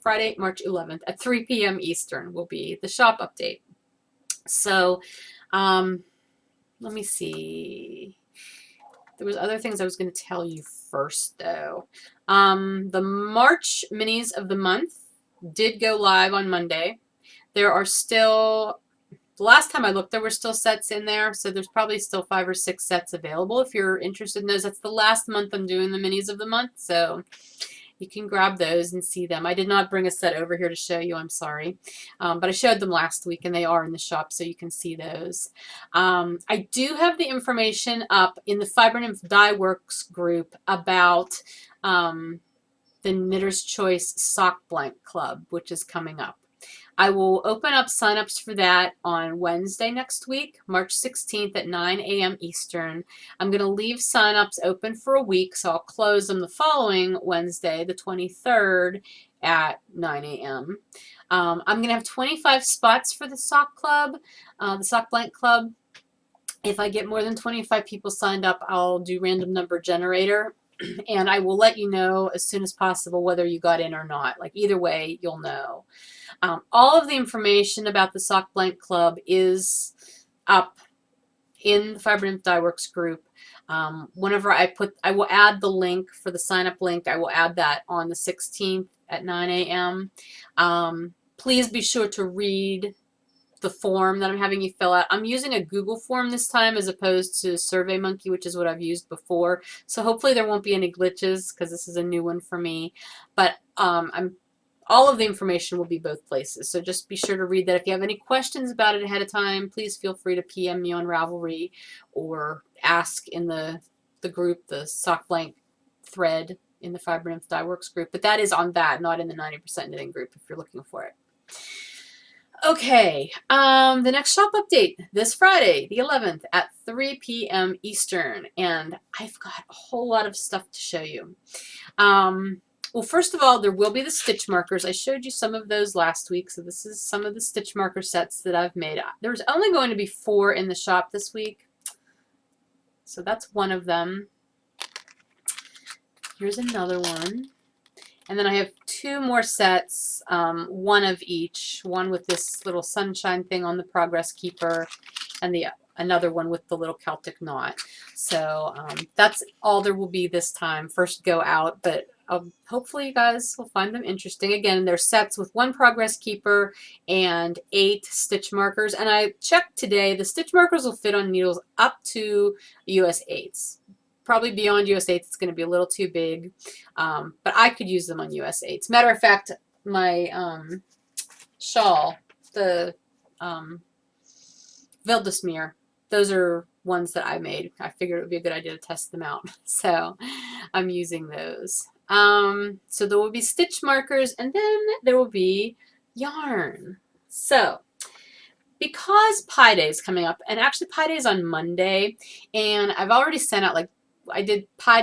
March 11th at 3 p.m. Eastern will be the shop update. So, let me see. There was other things I was going to tell you first, though. The March minis of the month did go live on Monday. There are still, the last time I looked, there were still sets in there, so there's probably still 5 or 6 sets available if you're interested in those. That's the last month I'm doing the minis of the month, so you can grab those and see them. I did not bring a set over here to show you, I'm sorry. But I showed them last week, and they are in the shop, so you can see those. I do have the information up in the Fiber Nymph Dye Works group about the Knitter's Choice Sock Blank Club, which is coming up. I will open up signups for that on Wednesday next week, March 16th at 9 a.m. Eastern. I'm going to leave signups open for a week, so I'll close them the following Wednesday, the 23rd at 9 a.m. I'm going to have 25 spots for the Sock Club, the Sock Blank Club. If I get more than 25 people signed up, I'll do random number generator. And I will let you know as soon as possible whether you got in or not. Like, either way, you'll know. All of the information about the Sock Blank Club is up in the Fiber Nymph Dye Works group. Whenever I will add the link for the sign up link. I will add that on the 16th at 9 a.m. Please be sure to read the form that I'm having you fill out. I'm using a Google form this time as opposed to SurveyMonkey, which is what I've used before. So hopefully there won't be any glitches because this is a new one for me. But all of the information will be both places. So just be sure to read that. If you have any questions about it ahead of time, please feel free to PM me on Ravelry or ask in the group, the Sock Blank thread in the Fiber Nymph Dye Works group. But that is on that, not in the 90% Knitting group if you're looking for it. Okay, the next shop update this Friday, the 11th at 3 p.m. Eastern, and I've got a whole lot of stuff to show you. Well, first of all, there will be the stitch markers. I showed you some of those last week, so this is some of the stitch marker sets that I've made. There's only going to be 4 in the shop this week, so that's one of them. Here's another one. And then I have 2 more sets, one of each, one with this little sunshine thing on the Progress Keeper, and another one with the little Celtic knot. So that's all there will be this time. First go out, but hopefully you guys will find them interesting. Again, they're sets with 1 progress keeper and 8 stitch markers. And I checked today, the stitch markers will fit on needles up to US 8s. Probably beyond US 8s, it's going to be a little too big. But I could use them on US 8s. Matter of fact, my shawl, the Veldesmere, those are ones that I made. I figured it would be a good idea to test them out. So I'm using those. So there will be stitch markers, and then there will be yarn. So because Pi Day is coming up, and actually Pi Day is on Monday, and I've already sent out, like, I did Pi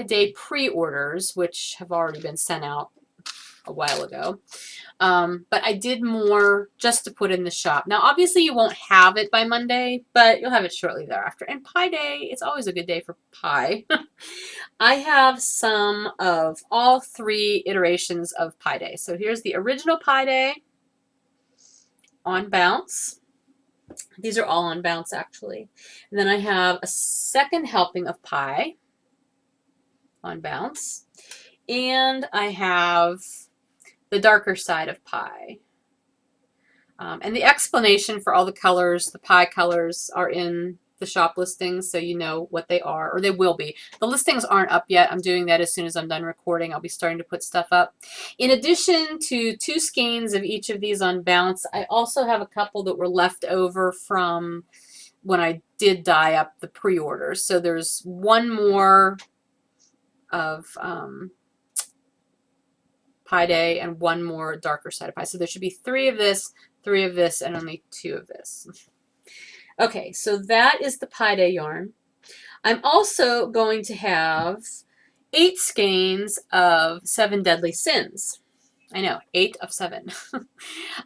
Day pre-orders, which have already been sent out a while ago. But I did more just to put in the shop. Now, obviously, you won't have it by Monday, but you'll have it shortly thereafter. And Pi Day, it's always a good day for pie. I have some of all 3 iterations of Pi Day. So here's the original Pi Day on Bounce. These are all on Bounce, actually. And then I have a second helping of pie on Bounce. And I have the darker side of pie. And the explanation for all the colors, the pie colors, are in the shop listings, so you know what they are, or they will be. The listings aren't up yet. I'm doing that as soon as I'm done recording. I'll be starting to put stuff up. In addition to 2 skeins of each of these on Bounce, I also have a couple that were left over from when I did dye up the pre-orders. So there's 1 more of Pi Day and 1 more darker side of pie. So there should be 3 of this, 3 of this, and only 2 of this. Okay, so that is the Pi Day yarn. I'm also going to have 8 skeins of 7 Deadly Sins. I know, 8 of 7.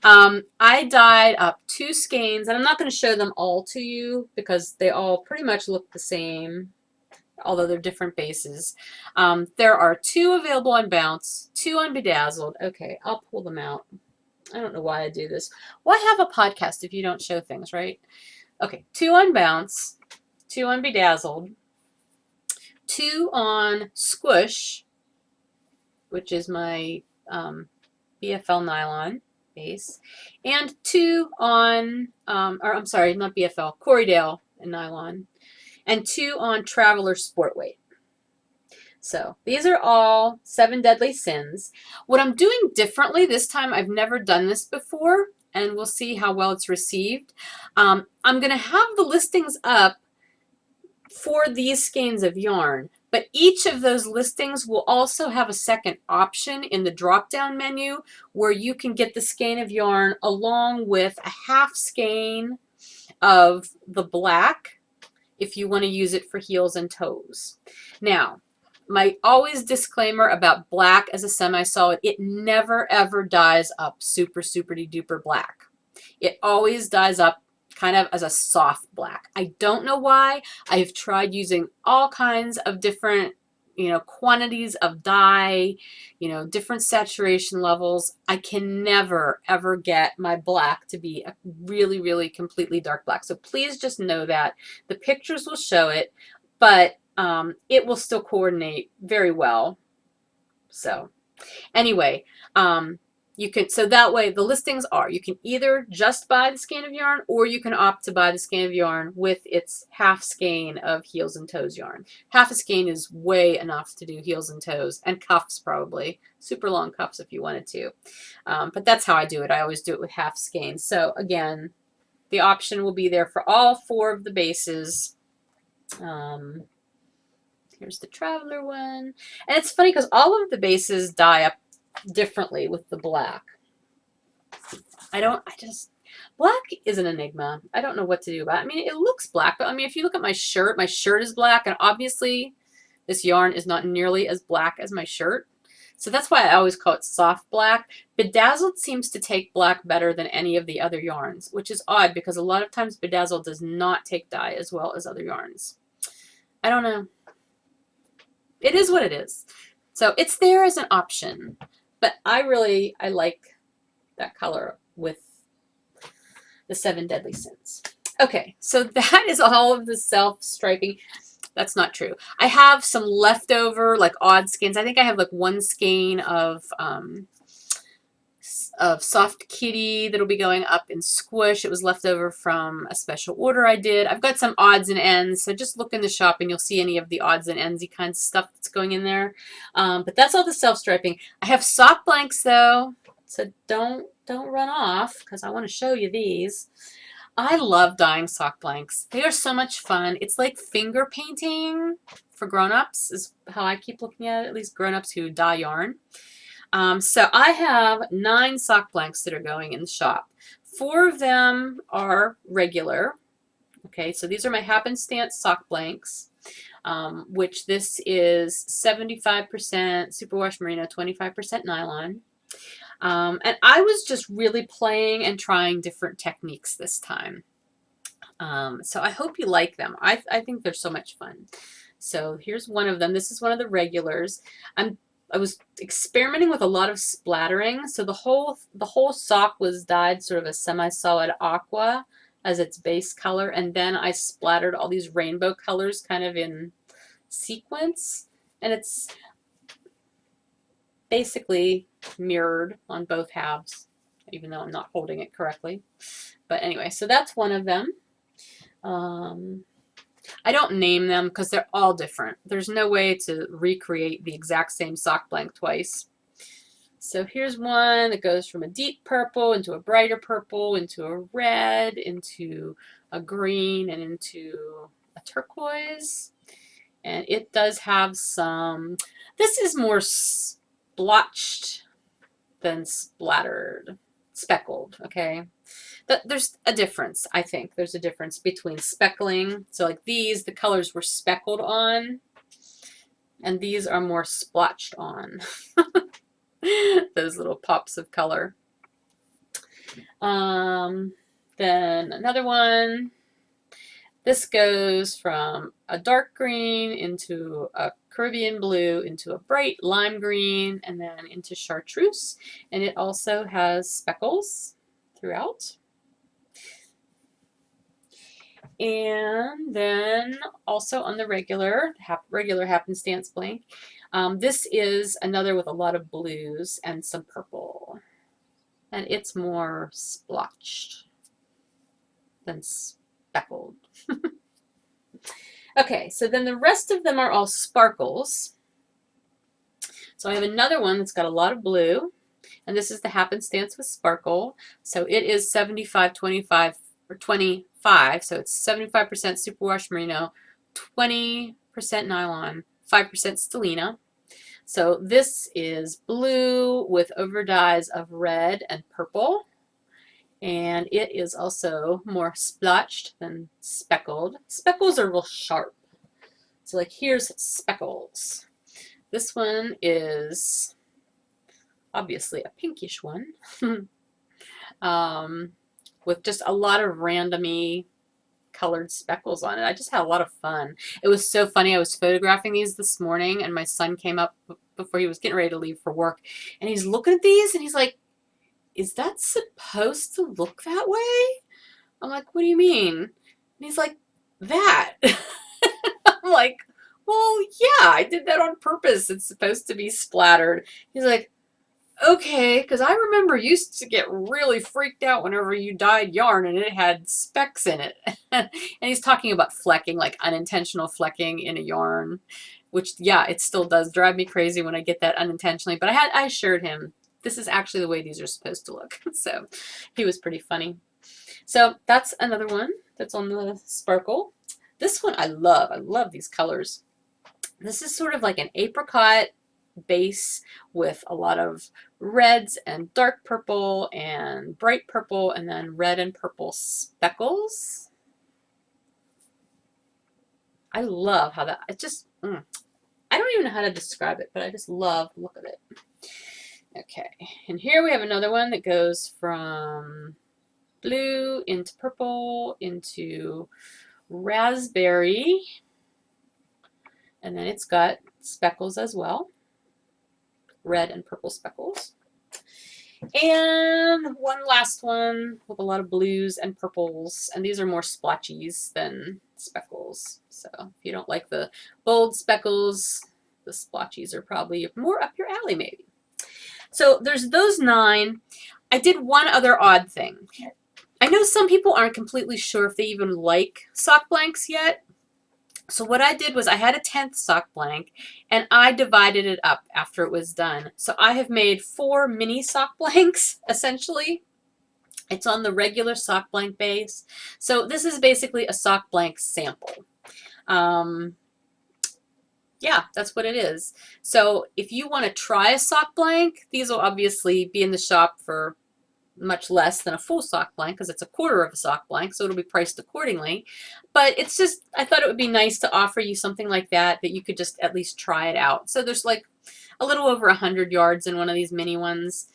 I dyed up 2 skeins, and I'm not going to show them all to you because they all pretty much look the same, although they're different bases. There are 2 available on Bounce, 2 on Bedazzled. Okay, I'll pull them out. I don't know why I do this. Why have a podcast if you don't show things, right? Okay, 2 on Bounce, 2 on Bedazzled, 2 on Squish, which is my BFL nylon base, and 2 on, or I'm sorry, not BFL, Corriedale and nylon, and 2 on Traveler Sport Weight. So these are all 7 Deadly Sins. What I'm doing differently this time, I've never done this before, and we'll see how well it's received. I'm going to have the listings up for these skeins of yarn, but each of those listings will also have a second option in the drop-down menu where you can get the skein of yarn along with a half skein of the black if you want to use it for heels and toes. Now, my always disclaimer about black as a semi-solid, it never ever dyes up super duper black. It always dyes up kind of as a soft black. I don't know why. I've tried using all kinds of different, quantities of dye, different saturation levels. I can never ever get my black to be a really completely dark black. So please just know that. The pictures will show it, but it will still coordinate very well. So anyway, so that way the listings are, you can either just buy the skein of yarn or you can opt to buy the skein of yarn with its half skein of heels and toes yarn. Half a skein is way enough to do heels and toes and cuffs, probably super long cuffs if you wanted to. But that's how I do it. I always do it with half skein. So again, the option will be there for all 4 of the bases. Here's the Traveler one. And it's funny because all of the bases dye up differently with the black. Black is an enigma. I don't know what to do about it. I mean, it looks black, but I mean, if you look at my shirt is black, and obviously this yarn is not nearly as black as my shirt. So that's why I always call it soft black. Bedazzled seems to take black better than any of the other yarns, which is odd because a lot of times Bedazzled does not take dye as well as other yarns. I don't know. It is what it is. So it's there as an option, but I like that color with the 7 Deadly Sins. Okay, so that is all of the self-striping. That's not true. I have some leftover, like odd skins. I think I have like one skein of Soft Kitty that'll be going up in Squish. It was left over from a special order I did. I've got some odds and ends, so just look in the shop and you'll see any of the odds and endsy kinds of stuff that's going in there. But that's all the self-striping. I have sock blanks though, so don't run off because I want to show you these. I love dyeing sock blanks. They are so much fun. It's like finger painting for grown-ups is how I keep looking at it, at least grown-ups who dye yarn. So I have 9 sock blanks that are going in the shop. 4 of them are regular. Okay, so these are my happenstance sock blanks, which this is 75% superwash merino, 25% nylon. And I was just really playing and trying different techniques this time. So I hope you like them. I think they're so much fun. So here's one of them. This is one of the regulars. I was experimenting with a lot of splattering, so the whole sock was dyed sort of a semi-solid aqua as its base color, and then I splattered all these rainbow colors kind of in sequence, and it's basically mirrored on both halves, even though I'm not holding it correctly. But anyway, so that's one of them. I don't name them because they're all different. There's no way to recreate the exact same sock blank twice. So here's one that goes from a deep purple into a brighter purple, into a red, into a green, and into a turquoise. And it does have some, this is more splotched than splattered, speckled, okay? There's a difference, I think. There's a difference between speckling. So like these, the colors were speckled on, and these are more splotched on. Those little pops of color. Then another one. This goes from a dark green into a Caribbean blue, into a bright lime green, and then into chartreuse. And it also has speckles throughout. And then also on the regular happenstance blank, this is another with a lot of blues and some purple. And it's more splotched than speckled. Okay, so then the rest of them are all sparkles. So I have another one that's got a lot of blue, and this is the happenstance with sparkle. So it is 75-25 or 25, so it's 75% superwash merino, 20% nylon, 5% stellina. So this is blue with overdyes of red and purple, and it is also more splotched than speckled. Speckles are real sharp. So like here's speckles. This one is obviously a pinkish one. With just a lot of randomy colored speckles on it. I just had a lot of fun. It was so funny. I was photographing these this morning, and my son came up before he was getting ready to leave for work, and he's looking at these, and he's like, is that supposed to look that way? I'm like, what do you mean? And he's like, that. I'm like, well, yeah, I did that on purpose. It's supposed to be splattered. He's like, okay, because I remember you used to get really freaked out whenever you dyed yarn and it had specks in it. And he's talking about flecking, like unintentional flecking in a yarn, which, yeah, it still does drive me crazy when I get that unintentionally. But I assured him, this is actually the way these are supposed to look. So he was pretty funny. So that's another one that's on the sparkle. This one I love. I love these colors. This is sort of like an apricot base with a lot of reds and dark purple and bright purple, and then red and purple speckles. I love how that, it just, I don't even know how to describe it, but I just love the look of it. Okay, and here we have another one that goes from blue into purple into raspberry, and then it's got speckles as well, red and purple speckles. And one last one with a lot of blues and purples, and these are more splotchies than speckles. speckles. So if you don't like the bold speckles, the splotchies are probably more up your alley maybe. So there's those 9. I did one other odd thing. I know some people aren't completely sure if they even like sock blanks yet. So what I did was I had a 10th sock blank and I divided it up after it was done. So I have made 4 mini sock blanks essentially. It's on the regular sock blank base. So this is basically a sock blank sample. Yeah, that's what it is. So if you want to try a sock blank, these will obviously be in the shop for much less than a full sock blank because it's a quarter of a sock blank, so it'll be priced accordingly. But it's just, I thought it would be nice to offer you something like that you could just at least try it out. So there's like a little over 100 yards in one of these mini ones.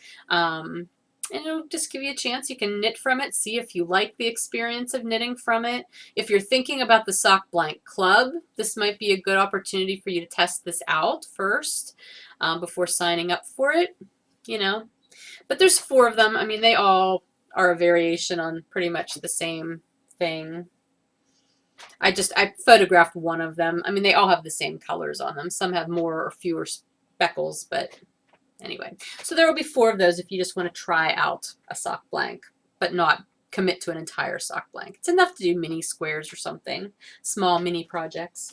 And it'll just give you a chance. You can knit from it, see if you like the experience of knitting from it. If you're thinking about the Sock Blank Club, this might be a good opportunity for you to test this out first before signing up for it, you know. But there's 4 of them. I mean, they all are a variation on pretty much the same thing. I photographed one of them. I mean, they all have the same colors on them. Some have more or fewer speckles, but anyway. So there will be 4 of those if you just want to try out a sock blank, but not commit to an entire sock blank. It's enough to do mini squares or something, small mini projects.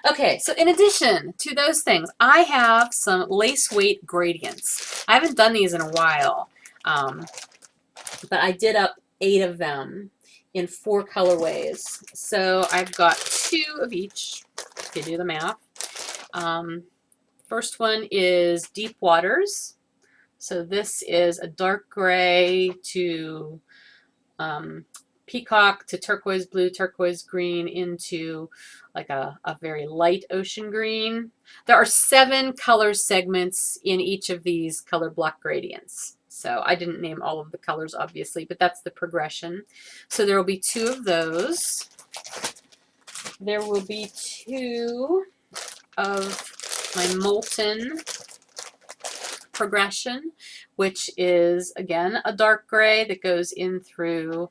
Okay, so in addition to those things, I have some lace weight gradients. I haven't done these in a while, but I did up 8 of them in 4 colorways. So I've got 2 of each, if you do the math. First one is Deep Waters. So this is a dark gray to peacock to turquoise blue, turquoise green into like a very light ocean green. There are 7 color segments in each of these color block gradients. So I didn't name all of the colors obviously, but that's the progression. So there will be 2 of those. There will be 2 of my molten progression, which is again a dark gray that goes in through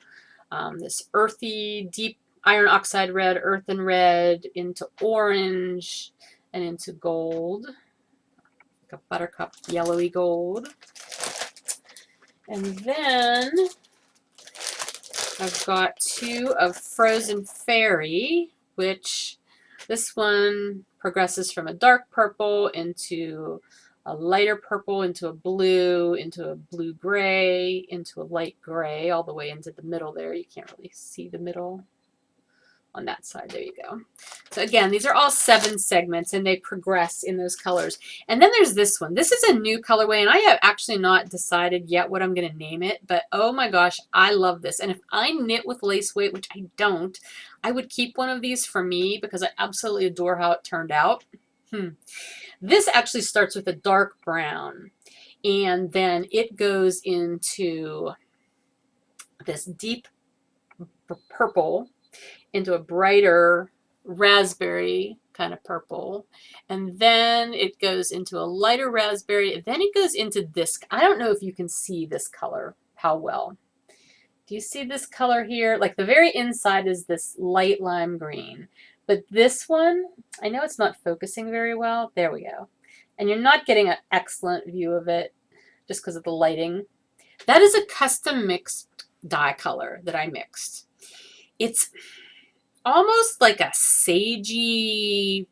this earthy, deep iron oxide red, earthen red, into orange, and into gold, like a buttercup yellowy gold. And then I've got 2 of Frozen Fairy, which this one progresses from a dark purple into a lighter purple, into a blue gray, into a light gray, all the way into the middle there. You can't really see the middle on that side. There you go. So again, these are all 7 segments and they progress in those colors. And then there's this one. This is a new colorway and I have actually not decided yet what I'm going to name it, but oh my gosh, I love this. And if I knit with lace weight, which I don't, I would keep one of these for me because I absolutely adore how it turned out. This actually starts with a dark brown and then it goes into this deep purple, into a brighter raspberry kind of purple, and then it goes into a lighter raspberry, and then it goes into this. I don't know if you can see this color, how well. Do you see this color here? Like the very inside is this light lime green, but this one, I know it's not focusing very well. There we go. And you're not getting an excellent view of it just because of the lighting. That is a custom mixed dye color that I mixed. It's almost like a sagey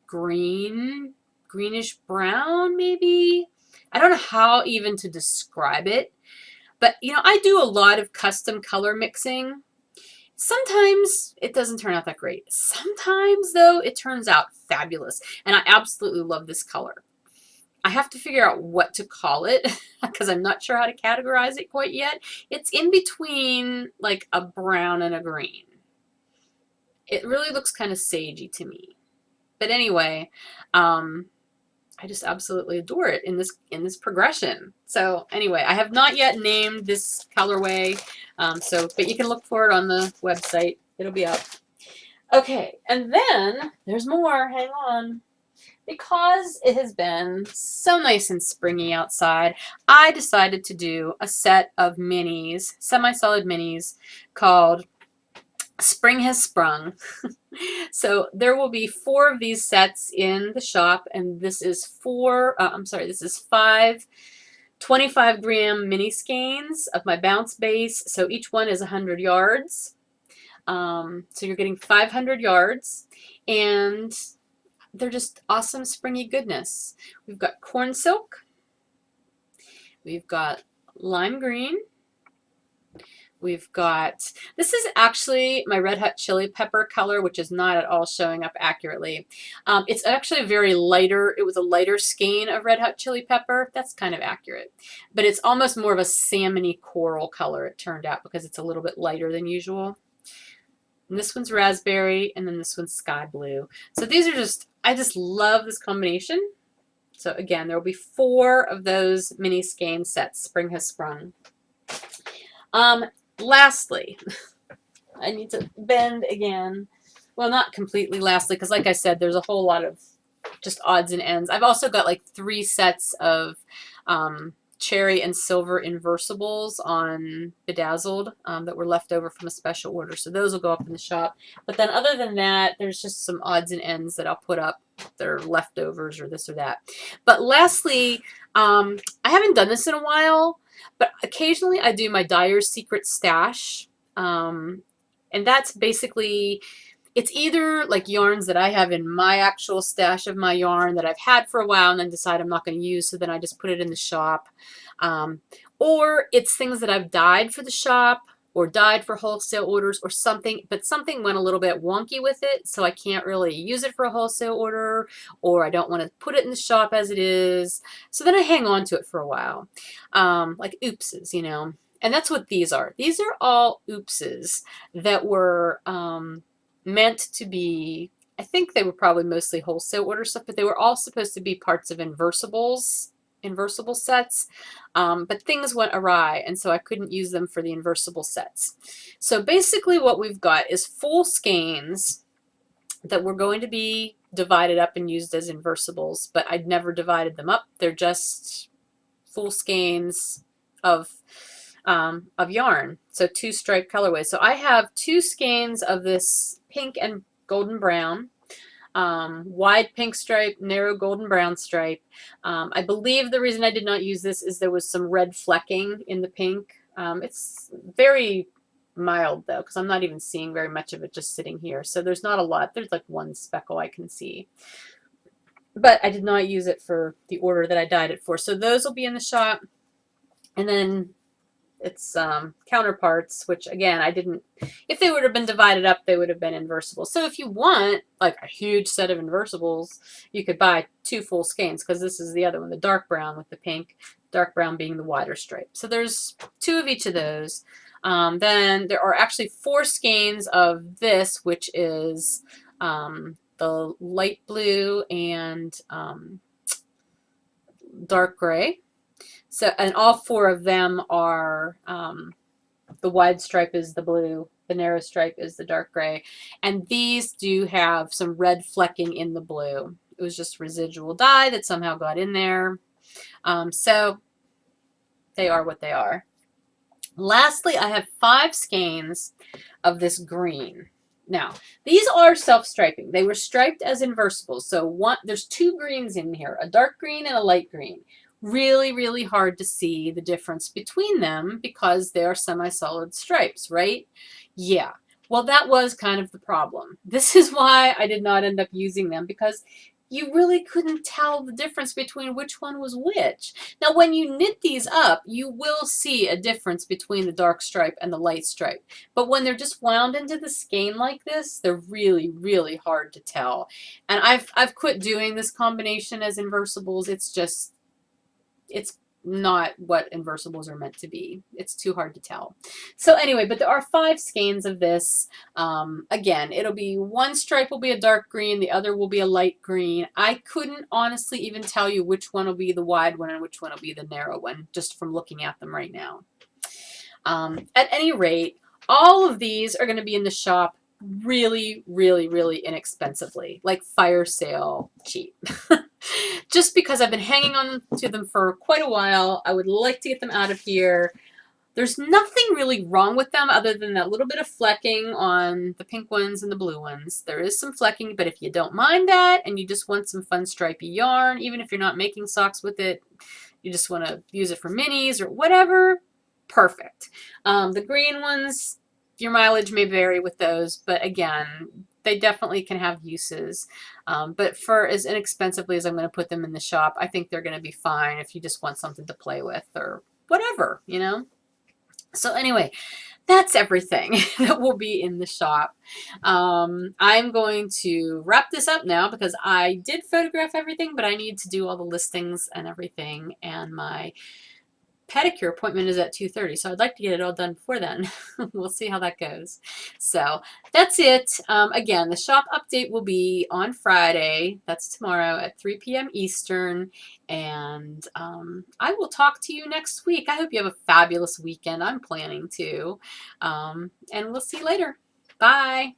green, greenish brown maybe. I don't know how even to describe it, but you know, I do a lot of custom color mixing. Sometimes it doesn't turn out that great. Sometimes though, it turns out fabulous. And I absolutely love this color. I have to figure out what to call it because I'm not sure how to categorize it quite yet. It's in between like a brown and a green. It really looks kind of sagey to me. But anyway, I just absolutely adore it in this progression. So anyway, I have not yet named this colorway, but you can look for it on the website. It'll be up. Okay, and then there's more. Hang on. Because it has been so nice and springy outside, I decided to do a set of minis, semi-solid minis, called Spring Has Sprung. So there will be 4 of these sets in the shop, and this is this is 5 25-gram mini skeins of my bounce base. So each one is 100 yards. So you're getting 500 yards, and they're just awesome springy goodness. We've got corn silk. We've got lime green. We've got, this is actually my Red Hot Chili Pepper color, which is not at all showing up accurately. It's actually a very lighter, it was a lighter skein of Red Hot Chili Pepper. That's kind of accurate. But it's almost more of a salmony coral color, it turned out, because it's a little bit lighter than usual. And this one's raspberry, and then this one's sky blue. So these are just, I just love this combination. So again, there will be 4 of those mini skein sets. Spring has sprung. Lastly, I need to bend again. Well, not completely lastly, because like I said, there's a whole lot of just odds and ends. I've also got like 3 sets of cherry and silver inversibles on Bedazzled that were left over from a special order. So those will go up in the shop. But then other than that, there's just some odds and ends that I'll put up. They're leftovers or this or that. But lastly, I haven't done this in a while, but occasionally I do my Dyer's Secret Stash. And that's basically, it's either like yarns that I have in my actual stash of my yarn that I've had for a while and then decide I'm not going to use, so then I just put it in the shop. Or it's things that I've dyed for the shop or dyed for wholesale orders or something, but something went a little bit wonky with it, so I can't really use it for a wholesale order, or I don't want to put it in the shop as it is. So then I hang on to it for a while. Like oopses, you know. And that's what these are. These are all oopses that were meant to be, I think they were probably mostly wholesale order stuff, but they were all supposed to be parts of inversible sets, but things went awry, and so I couldn't use them for the inversible sets. So basically what we've got is full skeins that were going to be divided up and used as inversibles, but I'd never divided them up. They're just full skeins of yarn, so 2 striped colorways. So I have 2 skeins of this pink and golden brown, wide pink stripe, narrow golden brown stripe. I believe the reason I did not use this is there was some red flecking in the pink. It's very mild though, because I'm not even seeing very much of it just sitting here. So there's not a lot. There's like 1 speckle I can see. But I did not use it for the order that I dyed it for. So those will be in the shop. And then its counterparts, which again, I didn't, if they would have been divided up, they would have been inversible. So if you want like a huge set of inversibles, you could buy 2 full skeins, because this is the other one, the dark brown with the pink, dark brown being the wider stripe. So there's 2 of each of those. Then there are actually 4 skeins of this, which is the light blue and dark gray. So, and all 4 of them are, the wide stripe is the blue, the narrow stripe is the dark gray, and these do have some red flecking in the blue. It was just residual dye that somehow got in there. So they are what they are. Lastly, I have 5 skeins of this green. Now, these are self-striping. They were striped as inversibles. So there's 2 greens in here, a dark green and a light green. Really, really hard to see the difference between them because they are semi-solid stripes, right? Yeah. Well, that was kind of the problem. This is why I did not end up using them, because you really couldn't tell the difference between which one was which. Now, when you knit these up, you will see a difference between the dark stripe and the light stripe. But when they're just wound into the skein like this, they're really, really hard to tell. And I've quit doing this combination as inversibles. It's not what inversibles are meant to be. It's too hard to tell. So anyway, but there are 5 skeins of this. Again, it'll be 1 stripe will be a dark green, the other will be a light green. I couldn't honestly even tell you which one will be the wide one and which one will be the narrow one, just from looking at them right now. At any rate, all of these are going to be in the shop really, really, really inexpensively, like fire sale cheap. Just because I've been hanging on to them for quite a while. I would like to get them out of here. There's nothing really wrong with them other than that little bit of flecking on the pink ones and the blue ones. There is some flecking, but if you don't mind that and you just want some fun stripy yarn, even if you're not making socks with it, you just want to use it for minis or whatever, perfect. The green ones, your mileage may vary with those, but again, they definitely can have uses. But for as inexpensively as I'm going to put them in the shop, I think they're going to be fine if you just want something to play with or whatever, you know? So anyway, that's everything that will be in the shop. I'm going to wrap this up now because I did photograph everything, but I need to do all the listings and everything, and my pedicure appointment is at 2:30, so I'd like to get it all done before then. We'll see how that goes. So that's it. Again, the shop update will be on Friday. That's tomorrow at 3 p.m. Eastern. And I will talk to you next week. I hope you have a fabulous weekend. I'm planning to. And we'll see you later. Bye.